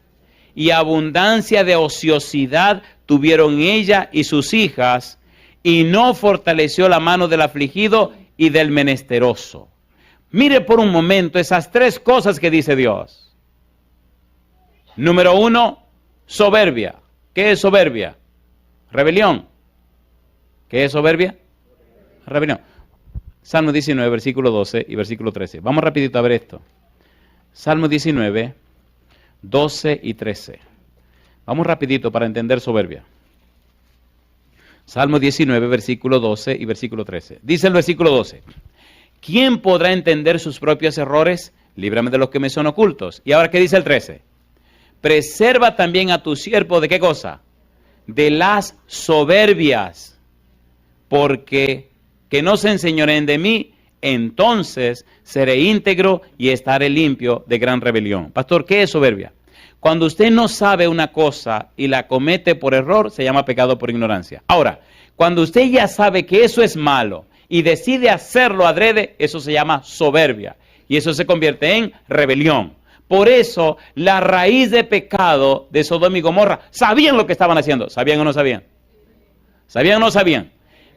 Y abundancia de ociosidad tuvieron ella y sus hijas, y no fortaleció la mano del afligido y del menesteroso. Mire por un momento esas tres cosas que dice Dios. Número 1, soberbia. ¿Qué es soberbia? Rebelión. ¿Qué es soberbia? Rebelión. Salmo 19, versículo 12 y versículo 13. Vamos rapidito a ver esto. Salmo 19, 12 y 13. Vamos rapidito para entender soberbia. Salmo 19, versículo 12 y versículo 13. Dice el versículo 12. ¿Quién podrá entender sus propios errores? Líbrame de los que me son ocultos. Y ahora, ¿qué dice el 13? Preserva también a tu siervo, ¿de qué cosa? De las soberbias, porque que no se enseñoreen de mí, entonces seré íntegro y estaré limpio de gran rebelión. Pastor, ¿qué es soberbia? Cuando usted no sabe una cosa y la comete por error, se llama pecado por ignorancia. Ahora, cuando usted ya sabe que eso es malo y decide hacerlo adrede, eso se llama soberbia. Y eso se convierte en rebelión. Por eso, la raíz de pecado de Sodoma y Gomorra, sabían lo que estaban haciendo. ¿Sabían o no sabían? ¿Sabían o no sabían?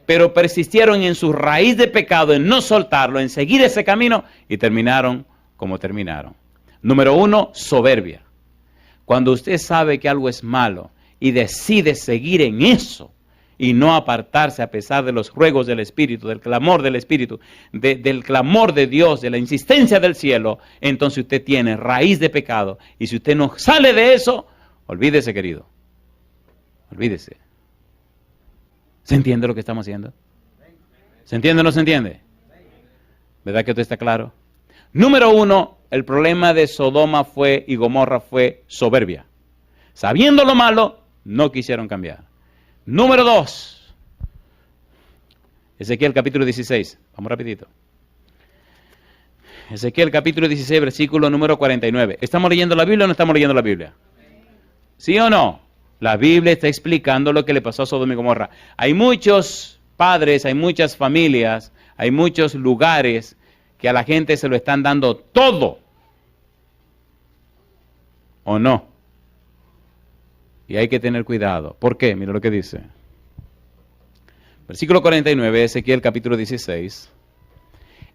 Pero persistieron en su raíz de pecado, en no soltarlo, en seguir ese camino, y terminaron como terminaron. Número 1, soberbia. Cuando usted sabe que algo es malo y decide seguir en eso y no apartarse a pesar de los ruegos del Espíritu, del clamor del Espíritu, del clamor de Dios, de la insistencia del cielo, entonces usted tiene raíz de pecado. Y si usted no sale de eso, olvídese, querido. Olvídese. ¿Se entiende lo que estamos haciendo? ¿Se entiende o no se entiende? ¿Verdad que esto está claro? Número 1, el problema de Sodoma y Gomorra fue soberbia. Sabiendo lo malo, no quisieron cambiar. Número 2, Ezequiel capítulo 16. Vamos rapidito. Ezequiel capítulo 16, versículo número 49. ¿Estamos leyendo la Biblia o no estamos leyendo la Biblia? ¿Sí o no? La Biblia está explicando lo que le pasó a Sodoma y Gomorra. Hay muchos padres, hay muchas familias, hay muchos lugares que a la gente se lo están dando todo. ¿O no? Y hay que tener cuidado. ¿Por qué? Mira lo que dice. Versículo 49, Ezequiel capítulo 16.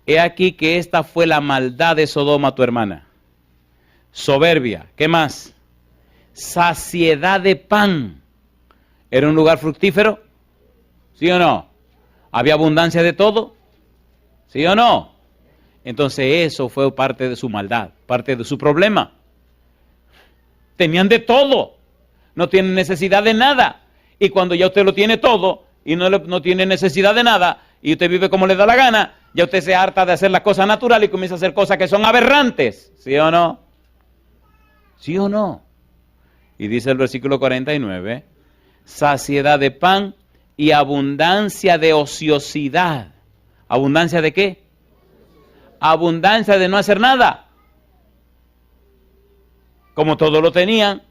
He aquí que esta fue la maldad de Sodoma, tu hermana. Soberbia. ¿Qué más? Saciedad de pan. ¿Era un lugar fructífero? ¿Sí o no? ¿Había abundancia de todo? ¿Sí o no? Entonces eso fue parte de su maldad, parte de su problema. Tenían de todo. No tienen necesidad de nada. Y cuando ya usted lo tiene todo y no tiene necesidad de nada y usted vive como le da la gana, ya usted se harta de hacer las cosas naturales y comienza a hacer cosas que son aberrantes. ¿Sí o no? ¿Sí o no? Y dice el versículo 49, saciedad de pan y abundancia de ociosidad. ¿Abundancia de qué? Abundancia de no hacer nada. Como todo lo tenían,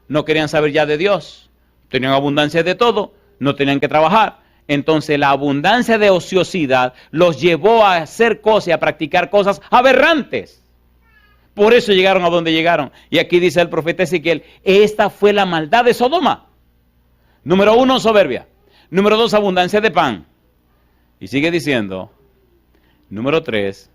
no querían saber ya de Dios. Tenían abundancia de todo, no tenían que trabajar. Entonces la abundancia de ociosidad los llevó a hacer cosas y a practicar cosas aberrantes. Por eso llegaron a donde llegaron. Y aquí dice el profeta Ezequiel, esta fue la maldad de Sodoma. Número 1, soberbia. Número 2, abundancia de pan. Y sigue diciendo, número 3,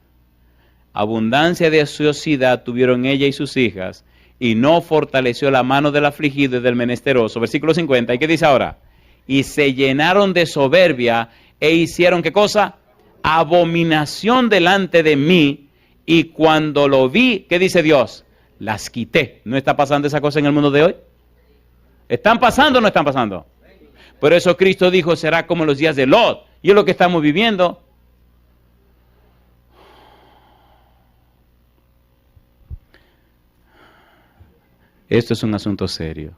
abundancia de ociosidad tuvieron ella y sus hijas, y no fortaleció la mano del afligido y del menesteroso. Versículo 50, ¿y qué dice ahora? y se llenaron de soberbia e hicieron, ¿qué cosa? Abominación delante de mí, y cuando lo vi, ¿qué dice Dios? Las quité. ¿No está pasando esa cosa en el mundo de hoy? ¿Están pasando o no están pasando? Por eso Cristo dijo, será como los días de Lot. Y es lo que estamos viviendo. Esto es un asunto serio.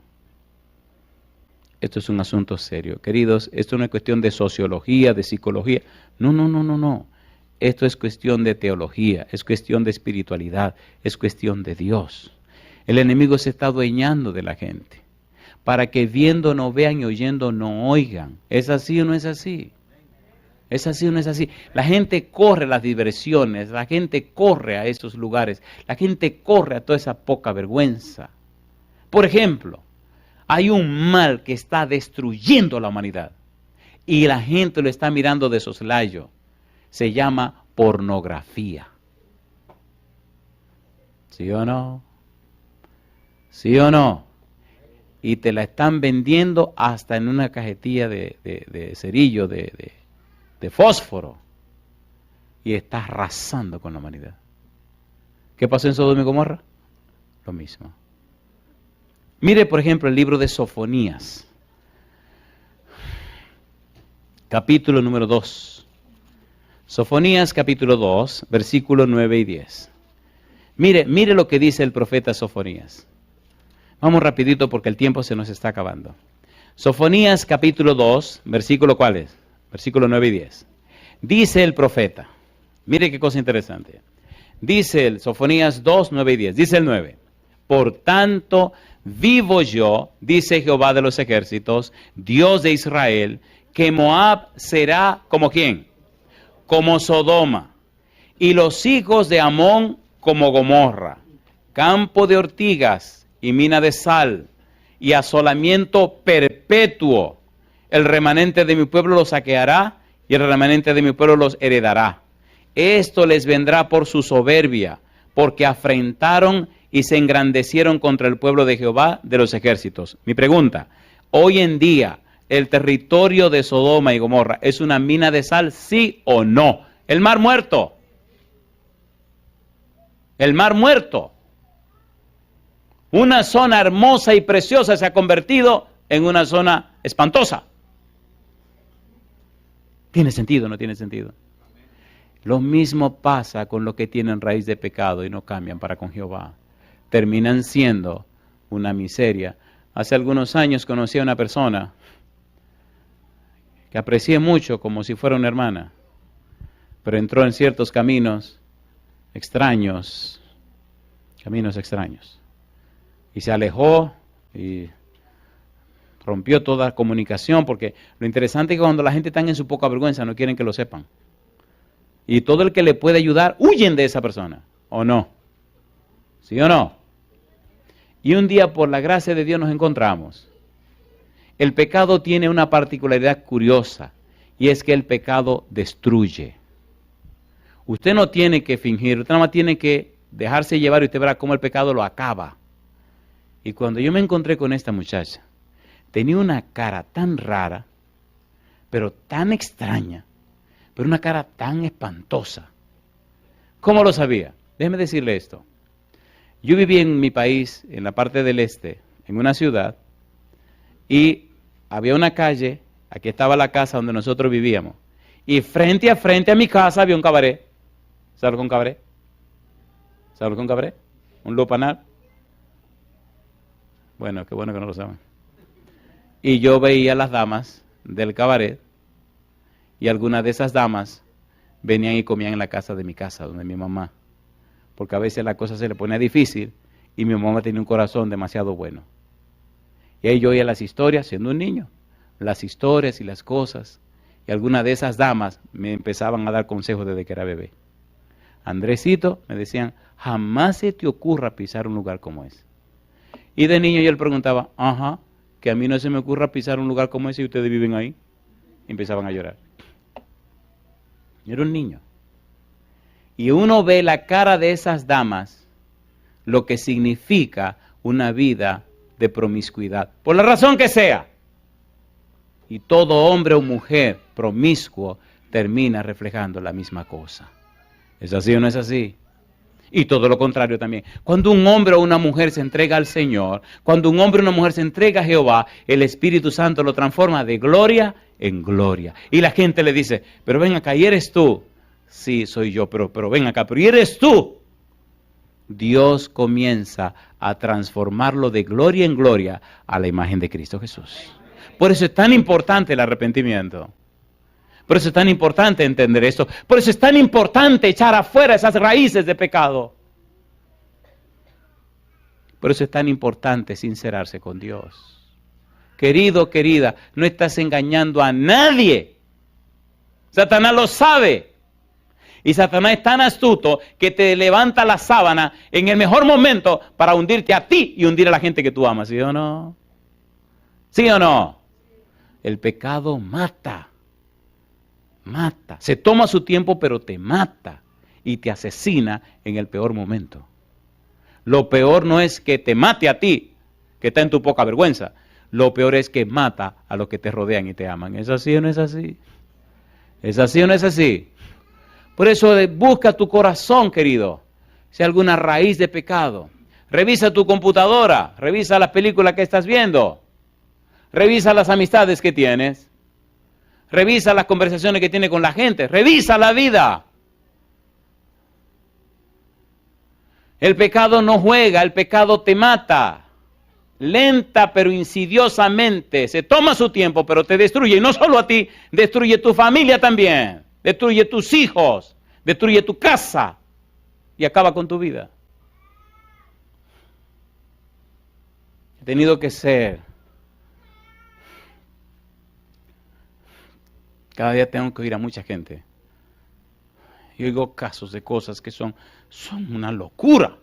Esto es un asunto serio. Queridos, esto no es cuestión de sociología, de psicología. No. Esto es cuestión de teología, es cuestión de espiritualidad, es cuestión de Dios. El enemigo se está adueñando de la gente, para que viendo no vean y oyendo no oigan. ¿Es así o no es así? ¿Es así o no es así? La gente corre a las diversiones, la gente corre a esos lugares, la gente corre a toda esa poca vergüenza. Por ejemplo, hay un mal que está destruyendo a la humanidad y la gente lo está mirando de soslayo. Se llama pornografía. ¿Sí o no? ¿Sí o no? Y te la están vendiendo hasta en una cajetilla de cerillo, de fósforo. Y está arrasando con la humanidad. ¿Qué pasó en Sodoma y Gomorra? Lo mismo. Mire, por ejemplo, el libro de Sofonías, capítulo número 2. Sofonías, capítulo 2, versículos 9 y 10. Mire lo que dice el profeta Sofonías. Vamos rapidito porque el tiempo se nos está acabando. Sofonías, capítulo 2, versículo ¿cuál es? Versículo 9 y 10. Dice el profeta, mire qué cosa interesante. Dice el Sofonías 2, 9 y 10. Dice el 9. Por tanto, vivo yo, dice Jehová de los ejércitos, Dios de Israel, que Moab será como ¿quién? Como Sodoma, y los hijos de Amón como Gomorra, campo de ortigas y mina de sal, y asolamiento perpetuo. El remanente de mi pueblo los saqueará, y el remanente de mi pueblo los heredará. Esto les vendrá por su soberbia, porque afrentaron y se engrandecieron contra el pueblo de Jehová de los ejércitos. Mi pregunta, hoy en día, ¿el territorio de Sodoma y Gomorra es una mina de sal, sí o no? El mar muerto. El mar muerto. Una zona hermosa y preciosa se ha convertido en una zona espantosa. ¿Tiene sentido o no tiene sentido? Lo mismo pasa con los que tienen raíz de pecado y no cambian para con Jehová. Terminan siendo una miseria. Hace algunos años conocí a una persona que aprecié mucho como si fuera una hermana, pero entró en ciertos caminos extraños, y se alejó y rompió toda comunicación, porque lo interesante es que cuando la gente está en su poca vergüenza no quieren que lo sepan. Y todo el que le puede ayudar, huyen de esa persona, ¿o no? ¿Sí o no? Y un día, por la gracia de Dios, nos encontramos. El pecado tiene una particularidad curiosa, y es que el pecado destruye. Usted no tiene que fingir, usted nada más tiene que dejarse llevar y usted verá cómo el pecado lo acaba. Y cuando yo me encontré con esta muchacha, tenía una cara tan rara, pero tan extraña, pero una cara tan espantosa. ¿Cómo lo sabía? Déjeme decirle esto. Yo viví en mi país, en la parte del este, en una ciudad, y había una calle, aquí estaba la casa donde nosotros vivíamos, y frente a mi casa había un cabaret. ¿Sabes lo que es un cabaret? ¿Sabes lo que es un cabaret? ¿Un lupanar? Bueno, qué bueno que no lo saben. Y yo veía a las damas del cabaret, y algunas de esas damas venían y comían en la casa de mi casa, donde mi mamá. Porque a veces la cosa se le ponía difícil y mi mamá tenía un corazón demasiado bueno. Y ahí yo oía las historias, siendo un niño, las historias y las cosas. Y algunas de esas damas me empezaban a dar consejos desde que era bebé. Andresito, me decían, jamás se te ocurra pisar un lugar como ese. Y de niño yo le preguntaba, que a mí no se me ocurra pisar un lugar como ese y ustedes viven ahí. Y empezaban a llorar. Yo era un niño. Y uno ve la cara de esas damas, lo que significa una vida de promiscuidad, por la razón que sea. Y todo hombre o mujer promiscuo termina reflejando la misma cosa. ¿Es así o no es así? Y todo lo contrario también. Cuando un hombre o una mujer se entrega al Señor, cuando un hombre o una mujer se entrega a Jehová, el Espíritu Santo lo transforma de gloria en gloria. Y la gente le dice, pero ven acá, ¿y eres tú? Sí, soy yo, pero ven acá, pero ¿y eres tú? Dios comienza a transformarlo de gloria en gloria a la imagen de Cristo Jesús. Por eso es tan importante el arrepentimiento. Por eso es tan importante entender esto. Por eso es tan importante echar afuera esas raíces de pecado. Por eso es tan importante sincerarse con Dios. Querido, querida, no estás engañando a nadie. Satanás lo sabe. Y Satanás es tan astuto que te levanta la sábana en el mejor momento para hundirte a ti y hundir a la gente que tú amas. ¿Sí o no? ¿Sí o no? El pecado mata. Mata. Se toma su tiempo, pero te mata y te asesina en el peor momento. Lo peor no es que te mate a ti, que está en tu poca vergüenza. Lo peor es que mata a los que te rodean y te aman. ¿Es así o no es así? ¿Es así o no es así? Por eso busca tu corazón, querido, si hay alguna raíz de pecado. Revisa tu computadora, revisa las películas que estás viendo, revisa las amistades que tienes. Revisa las conversaciones que tiene con la gente. Revisa la vida. El pecado no juega, el pecado te mata. Lenta pero insidiosamente. Se toma su tiempo, pero te destruye. Y no solo a ti, destruye tu familia también. Destruye tus hijos. Destruye tu casa. Y acaba con tu vida. He tenido que ser. Cada día tengo que oír a mucha gente. Y oigo casos de cosas que son una locura.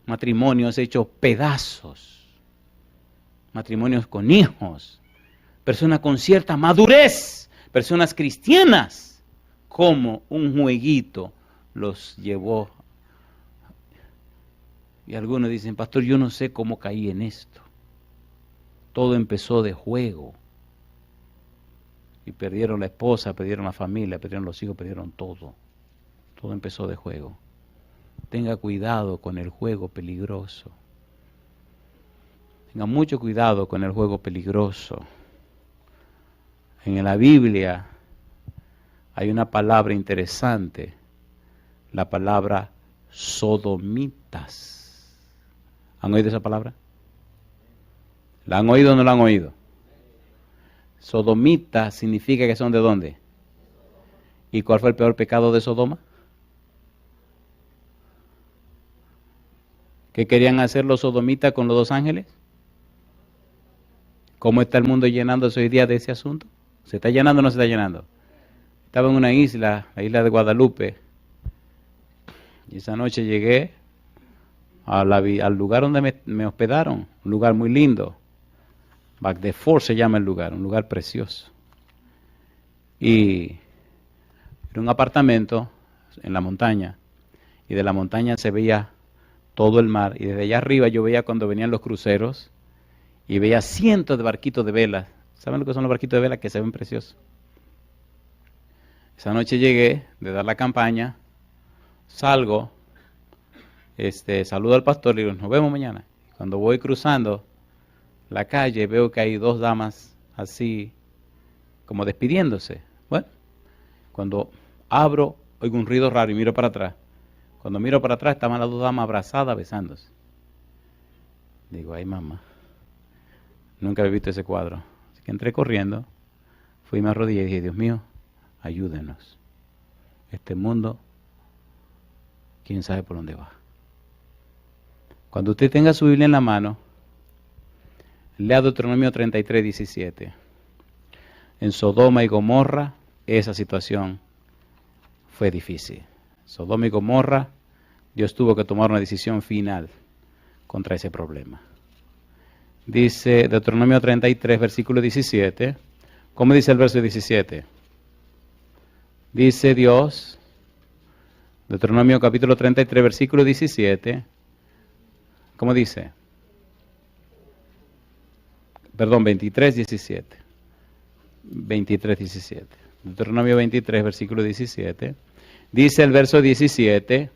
Matrimonios hechos pedazos. Matrimonios con hijos. Personas con cierta madurez. Personas cristianas. Como un jueguito los llevó. Y algunos dicen, pastor, yo no sé cómo caí en esto. Todo empezó de juego. Y perdieron la esposa, perdieron la familia, perdieron los hijos, perdieron todo. Todo empezó de juego. Tenga cuidado con el juego peligroso. Tenga mucho cuidado con el juego peligroso. En la Biblia hay una palabra interesante. La palabra sodomitas. ¿Han oído esa palabra? ¿La han oído o no la han oído? Sodomita significa que son ¿de dónde? ¿Y cuál fue el peor pecado de Sodoma? ¿Qué querían hacer los sodomitas con los dos ángeles? ¿Cómo está el mundo llenándose hoy día de ese asunto? ¿Se está llenando o no se está llenando? Estaba en una isla, la isla de Guadalupe, y esa noche llegué al lugar donde me hospedaron, un lugar muy lindo. Back de Fort se llama el lugar, un lugar precioso. Y era un apartamento en la montaña, y de la montaña se veía todo el mar, y desde allá arriba yo veía cuando venían los cruceros, y veía cientos de barquitos de velas. ¿Saben lo que son los barquitos de velas? Que se ven preciosos. Esa noche llegué de dar la campaña, salgo, saludo al pastor, le digo, nos vemos mañana. Cuando voy cruzando la calle veo que hay dos damas así como despidiéndose. Bueno, cuando abro oigo un ruido raro y miro para atrás. Cuando miro para atrás estaban las dos damas abrazadas besándose. Digo, ay mamá, nunca había visto ese cuadro. Así que entré corriendo, fui y me arrodillé y dije, Dios mío, ayúdenos. Este mundo, quién sabe por dónde va. Cuando usted tenga su Biblia en la mano, lea Deuteronomio 33, 17. En Sodoma y Gomorra, esa situación fue difícil. Sodoma y Gomorra, Dios tuvo que tomar una decisión final contra ese problema. Dice Deuteronomio 33, versículo 17. ¿Cómo dice el verso 17? Dice Dios, Deuteronomio capítulo 33, versículo 17. ¿Cómo dice? Perdón, 23, 17. 23, 17. Deuteronomio 23, versículo 17. Dice el verso 17,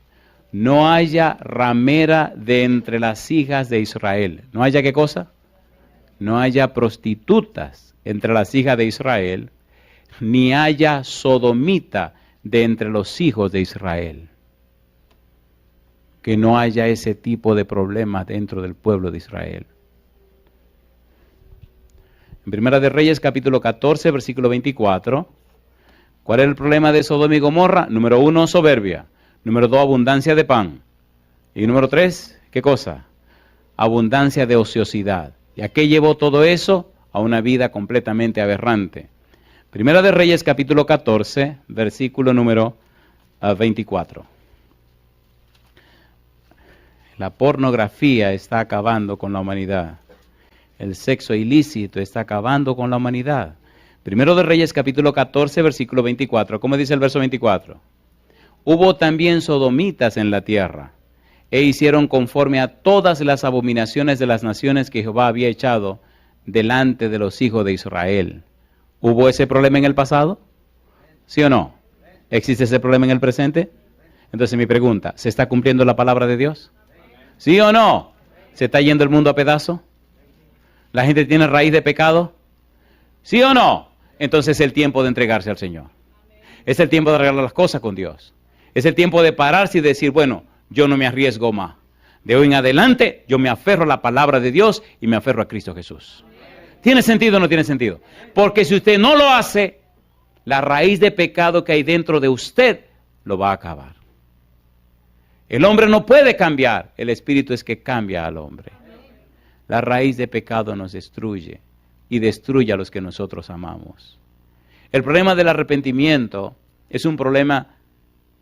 no haya ramera de entre las hijas de Israel. ¿No haya qué cosa? No haya prostitutas entre las hijas de Israel, ni haya sodomita de entre los hijos de Israel. Que no haya ese tipo de problemas dentro del pueblo de Israel. En Primera de Reyes, capítulo 14, versículo 24. ¿Cuál es el problema de Sodoma y Gomorra? Número 1, soberbia. Número 2, abundancia de pan. Y número 3, ¿qué cosa? Abundancia de ociosidad. ¿Y a qué llevó todo eso? A una vida completamente aberrante. Primera de Reyes, capítulo 14, versículo número 24. La pornografía está acabando con la humanidad. El sexo ilícito está acabando con la humanidad. Primero de Reyes, capítulo 14, versículo 24. ¿Cómo dice el verso 24? Hubo también sodomitas en la tierra, e hicieron conforme a todas las abominaciones de las naciones que Jehová había echado delante de los hijos de Israel. ¿Hubo ese problema en el pasado? ¿Sí o no? ¿Existe ese problema en el presente? Entonces mi pregunta, ¿se está cumpliendo la palabra de Dios? ¿Sí o no? ¿Se está yendo el mundo a pedazos? ¿La gente tiene raíz de pecado? ¿Sí o no? Entonces es el tiempo de entregarse al Señor. Es el tiempo de arreglar las cosas con Dios. Es el tiempo de pararse y decir, bueno, yo no me arriesgo más. De hoy en adelante yo me aferro a la palabra de Dios y me aferro a Cristo Jesús. ¿Tiene sentido o no tiene sentido? Porque si usted no lo hace, la raíz de pecado que hay dentro de usted lo va a acabar. El hombre no puede cambiar, el Espíritu es que cambia al hombre. La raíz de pecado nos destruye y destruye a los que nosotros amamos. El problema del arrepentimiento es un problema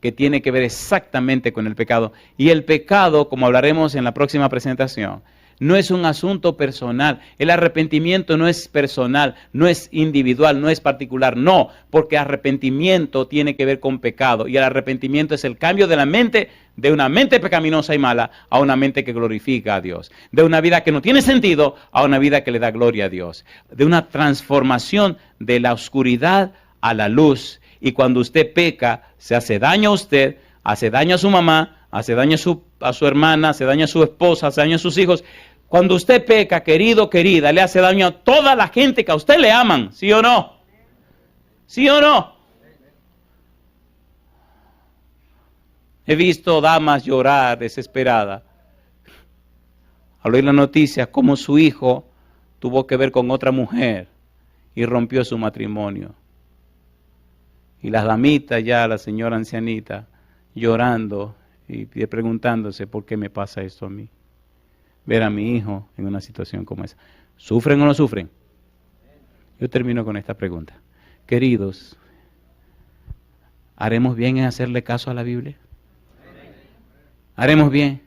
que tiene que ver exactamente con el pecado. Y el pecado, como hablaremos en la próxima presentación, no es un asunto personal. El arrepentimiento no es personal, no es individual, no es particular, no, porque arrepentimiento tiene que ver con pecado. Y el arrepentimiento es el cambio de la mente, de una mente pecaminosa y mala, a una mente que glorifica a Dios. De una vida que no tiene sentido, a una vida que le da gloria a Dios. De una transformación de la oscuridad a la luz. Y cuando usted peca, se hace daño a usted, hace daño a su mamá, hace daño a su hermana, hace daño a su esposa, hace daño a sus hijos. Cuando usted peca, querido, querida, le hace daño a toda la gente que a usted le aman, ¿sí o no? ¿Sí o no? He visto damas llorar desesperadas al oír la noticia cómo su hijo tuvo que ver con otra mujer y rompió su matrimonio. Y las damitas ya, la señora ancianita, llorando y preguntándose por qué me pasa esto a mí. Ver a mi hijo en una situación como esa. ¿Sufren o no sufren? Yo termino con esta pregunta. Queridos, ¿haremos bien en hacerle caso a la Biblia? ¿Haremos bien?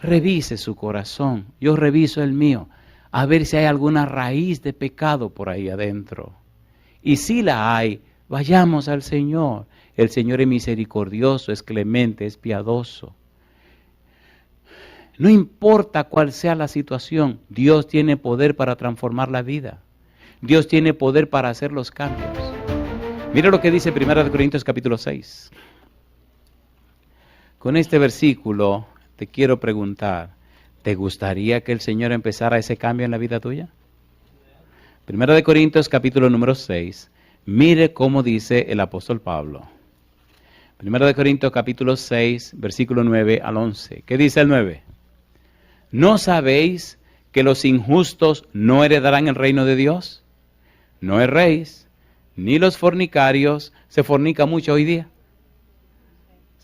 Revise su corazón. Yo reviso el mío. A ver si hay alguna raíz de pecado por ahí adentro. Y si la hay, vayamos al Señor. El Señor es misericordioso, es clemente, es piadoso. No importa cuál sea la situación, Dios tiene poder para transformar la vida. Dios tiene poder para hacer los cambios. Mira lo que dice 1 Corintios capítulo 6. Con este versículo te quiero preguntar, ¿te gustaría que el Señor empezara ese cambio en la vida tuya? 1 Corintios capítulo número 6. Mire cómo dice el apóstol Pablo. 1 Corintios capítulo 6, versículo 9 al 11. ¿Qué dice el 9? ¿No sabéis que los injustos no heredarán el reino de Dios? No erréis, ni los fornicarios. ¿Se fornica mucho hoy día?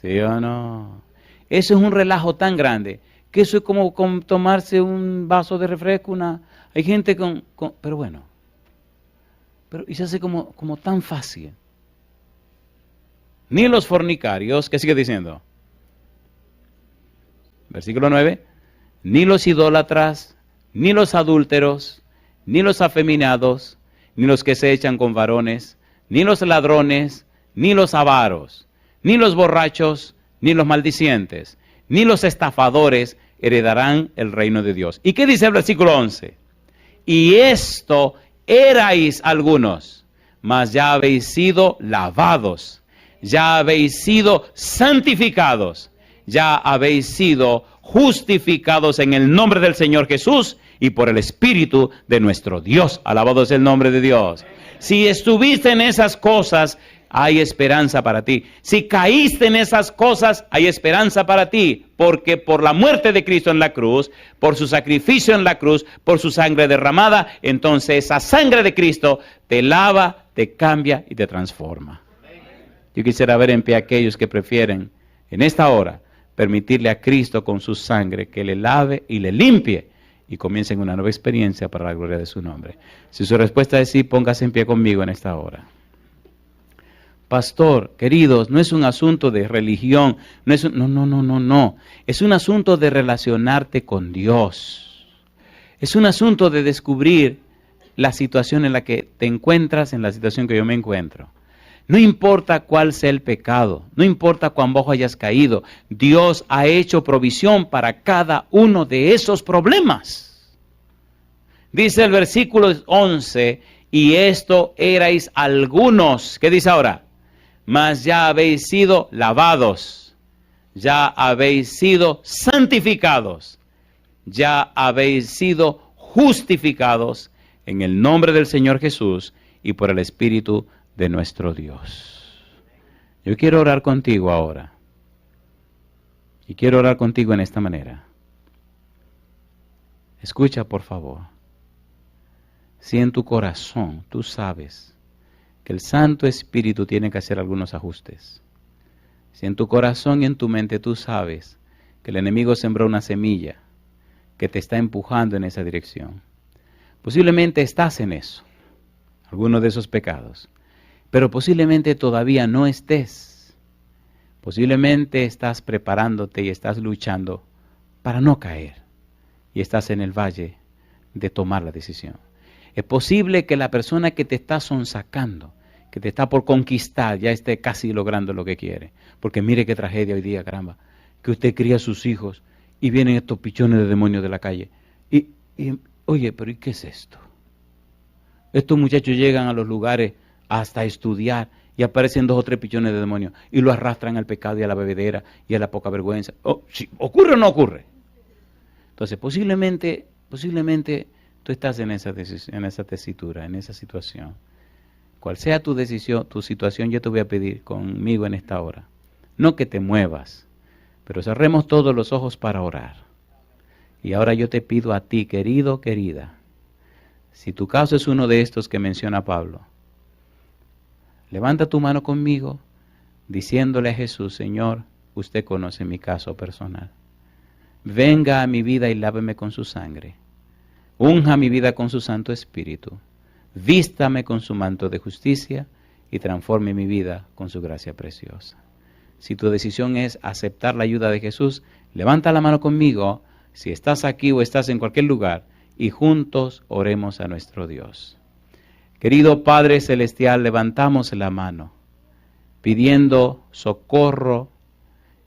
¿Sí o no? Eso es un relajo tan grande, que eso es como tomarse un vaso de refresco. Hay gente pero bueno, y se hace como tan fácil. Ni los fornicarios, ¿qué sigue diciendo? Versículo 9. Ni los idólatras, ni los adúlteros, ni los afeminados, ni los que se echan con varones, ni los ladrones, ni los avaros, ni los borrachos, ni los maldicientes, ni los estafadores heredarán el reino de Dios. ¿Y qué dice el versículo 11? Y esto erais algunos, mas ya habéis sido lavados, ya habéis sido santificados, ya habéis sido justificados en el nombre del Señor Jesús y por el Espíritu de nuestro Dios. Alabado es el nombre de Dios. Si estuviste en esas cosas, hay esperanza para ti. Si caíste en esas cosas, hay esperanza para ti, porque por la muerte de Cristo en la cruz, por su sacrificio en la cruz, por su sangre derramada, entonces esa sangre de Cristo te lava, te cambia y te transforma. Yo quisiera ver en pie a aquellos que prefieren en esta hora permitirle a Cristo con su sangre que le lave y le limpie y comiencen una nueva experiencia para la gloria de su nombre. Si su respuesta es sí, póngase en pie conmigo en esta hora. Pastor, queridos, no es un asunto de religión, no. Es un asunto de relacionarte con Dios. Es un asunto de descubrir la situación en la que te encuentras, en la situación que yo me encuentro. No importa cuál sea el pecado, no importa cuán bajo hayas caído, Dios ha hecho provisión para cada uno de esos problemas. Dice el versículo 11, y esto erais algunos. ¿Qué dice ahora? Mas ya habéis sido lavados, ya habéis sido santificados, ya habéis sido justificados en el nombre del Señor Jesús y por el Espíritu de nuestro Dios. Yo quiero orar contigo ahora. Y quiero orar contigo en esta manera. Escucha, por favor. Si en tu corazón tú sabes que el Santo Espíritu tiene que hacer algunos ajustes. Si en tu corazón y en tu mente tú sabes que el enemigo sembró una semilla que te está empujando en esa dirección, posiblemente estás en eso, alguno de esos pecados, pero posiblemente todavía no estés. Posiblemente estás preparándote y estás luchando para no caer y estás en el valle de tomar la decisión. Es posible que la persona que te está sonsacando, que te está por conquistar, ya esté casi logrando lo que quiere. Porque mire qué tragedia hoy día, caramba, que usted cría a sus hijos y vienen estos pichones de demonios de la calle. Y oye, pero ¿y qué es esto? Estos muchachos llegan a los lugares hasta estudiar y aparecen 2 o 3 pichones de demonios y lo arrastran al pecado y a la bebedera y a la poca vergüenza. ¿Sí? ¿Ocurre o no ocurre? Entonces, posiblemente tú estás en esa tesitura, en esa situación. Cual sea tu decisión, tu situación, yo te voy a pedir conmigo en esta hora. No que te muevas, pero cerremos todos los ojos para orar. Y ahora yo te pido a ti, querido, querida, si tu caso es uno de estos que menciona Pablo, levanta tu mano conmigo, diciéndole a Jesús, Señor, usted conoce mi caso personal. Venga a mi vida y láveme con su sangre. Unja mi vida con su Santo Espíritu. Vístame con su manto de justicia y transforme mi vida con su gracia preciosa. Si tu decisión es aceptar la ayuda de Jesús, levanta la mano conmigo, si estás aquí o estás en cualquier lugar, y juntos oremos a nuestro Dios. Querido Padre Celestial, levantamos la mano, pidiendo socorro,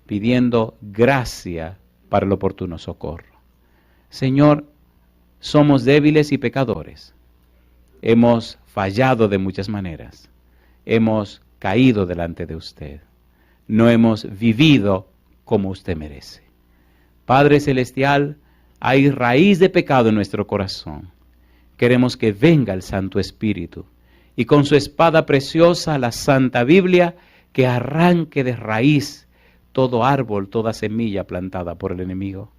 pidiendo gracia para el oportuno socorro. Señor, somos débiles y pecadores. Hemos fallado de muchas maneras. Hemos caído delante de usted. No hemos vivido como usted merece. Padre Celestial, hay raíz de pecado en nuestro corazón. Queremos que venga el Santo Espíritu y con su espada preciosa, la Santa Biblia, que arranque de raíz todo árbol, toda semilla plantada por el enemigo.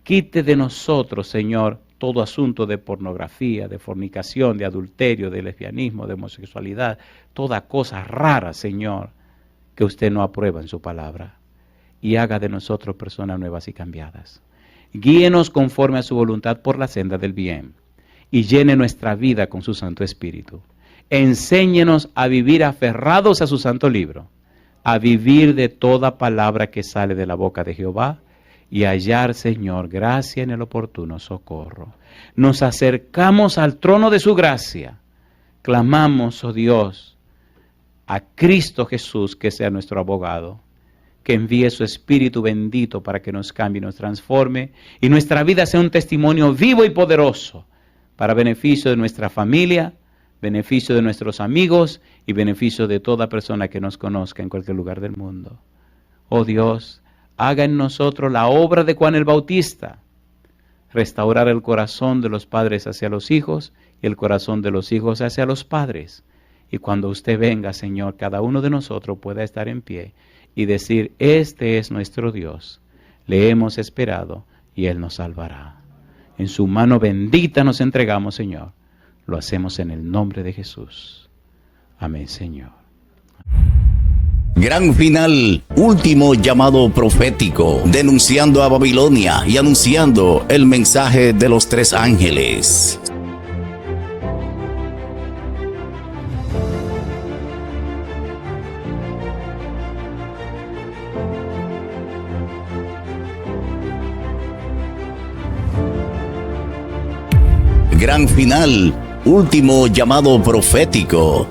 Quite de nosotros, Señor, todo asunto de pornografía, de fornicación, de adulterio, de lesbianismo, de homosexualidad, toda cosa rara, Señor, que usted no aprueba en su palabra. Y haga de nosotros personas nuevas y cambiadas. Guíenos conforme a su voluntad por la senda del bien y llene nuestra vida con su Santo Espíritu. Enséñenos a vivir aferrados a su santo libro, a vivir de toda palabra que sale de la boca de Jehová y hallar, Señor, gracia en el oportuno socorro. Nos acercamos al trono de su gracia. Clamamos, oh Dios, a Cristo Jesús, que sea nuestro abogado, que envíe su Espíritu bendito para que nos cambie y nos transforme, y nuestra vida sea un testimonio vivo y poderoso para beneficio de nuestra familia, beneficio de nuestros amigos y beneficio de toda persona que nos conozca en cualquier lugar del mundo. Oh Dios, haga en nosotros la obra de Juan el Bautista, restaurar el corazón de los padres hacia los hijos y el corazón de los hijos hacia los padres. Y cuando usted venga, Señor, cada uno de nosotros pueda estar en pie y decir, este es nuestro Dios, le hemos esperado y Él nos salvará. En su mano bendita nos entregamos, Señor. Lo hacemos en el nombre de Jesús. Amén, Señor.
Gran final, último llamado profético, denunciando a Babilonia y anunciando el mensaje de los tres ángeles. Gran final, último llamado profético,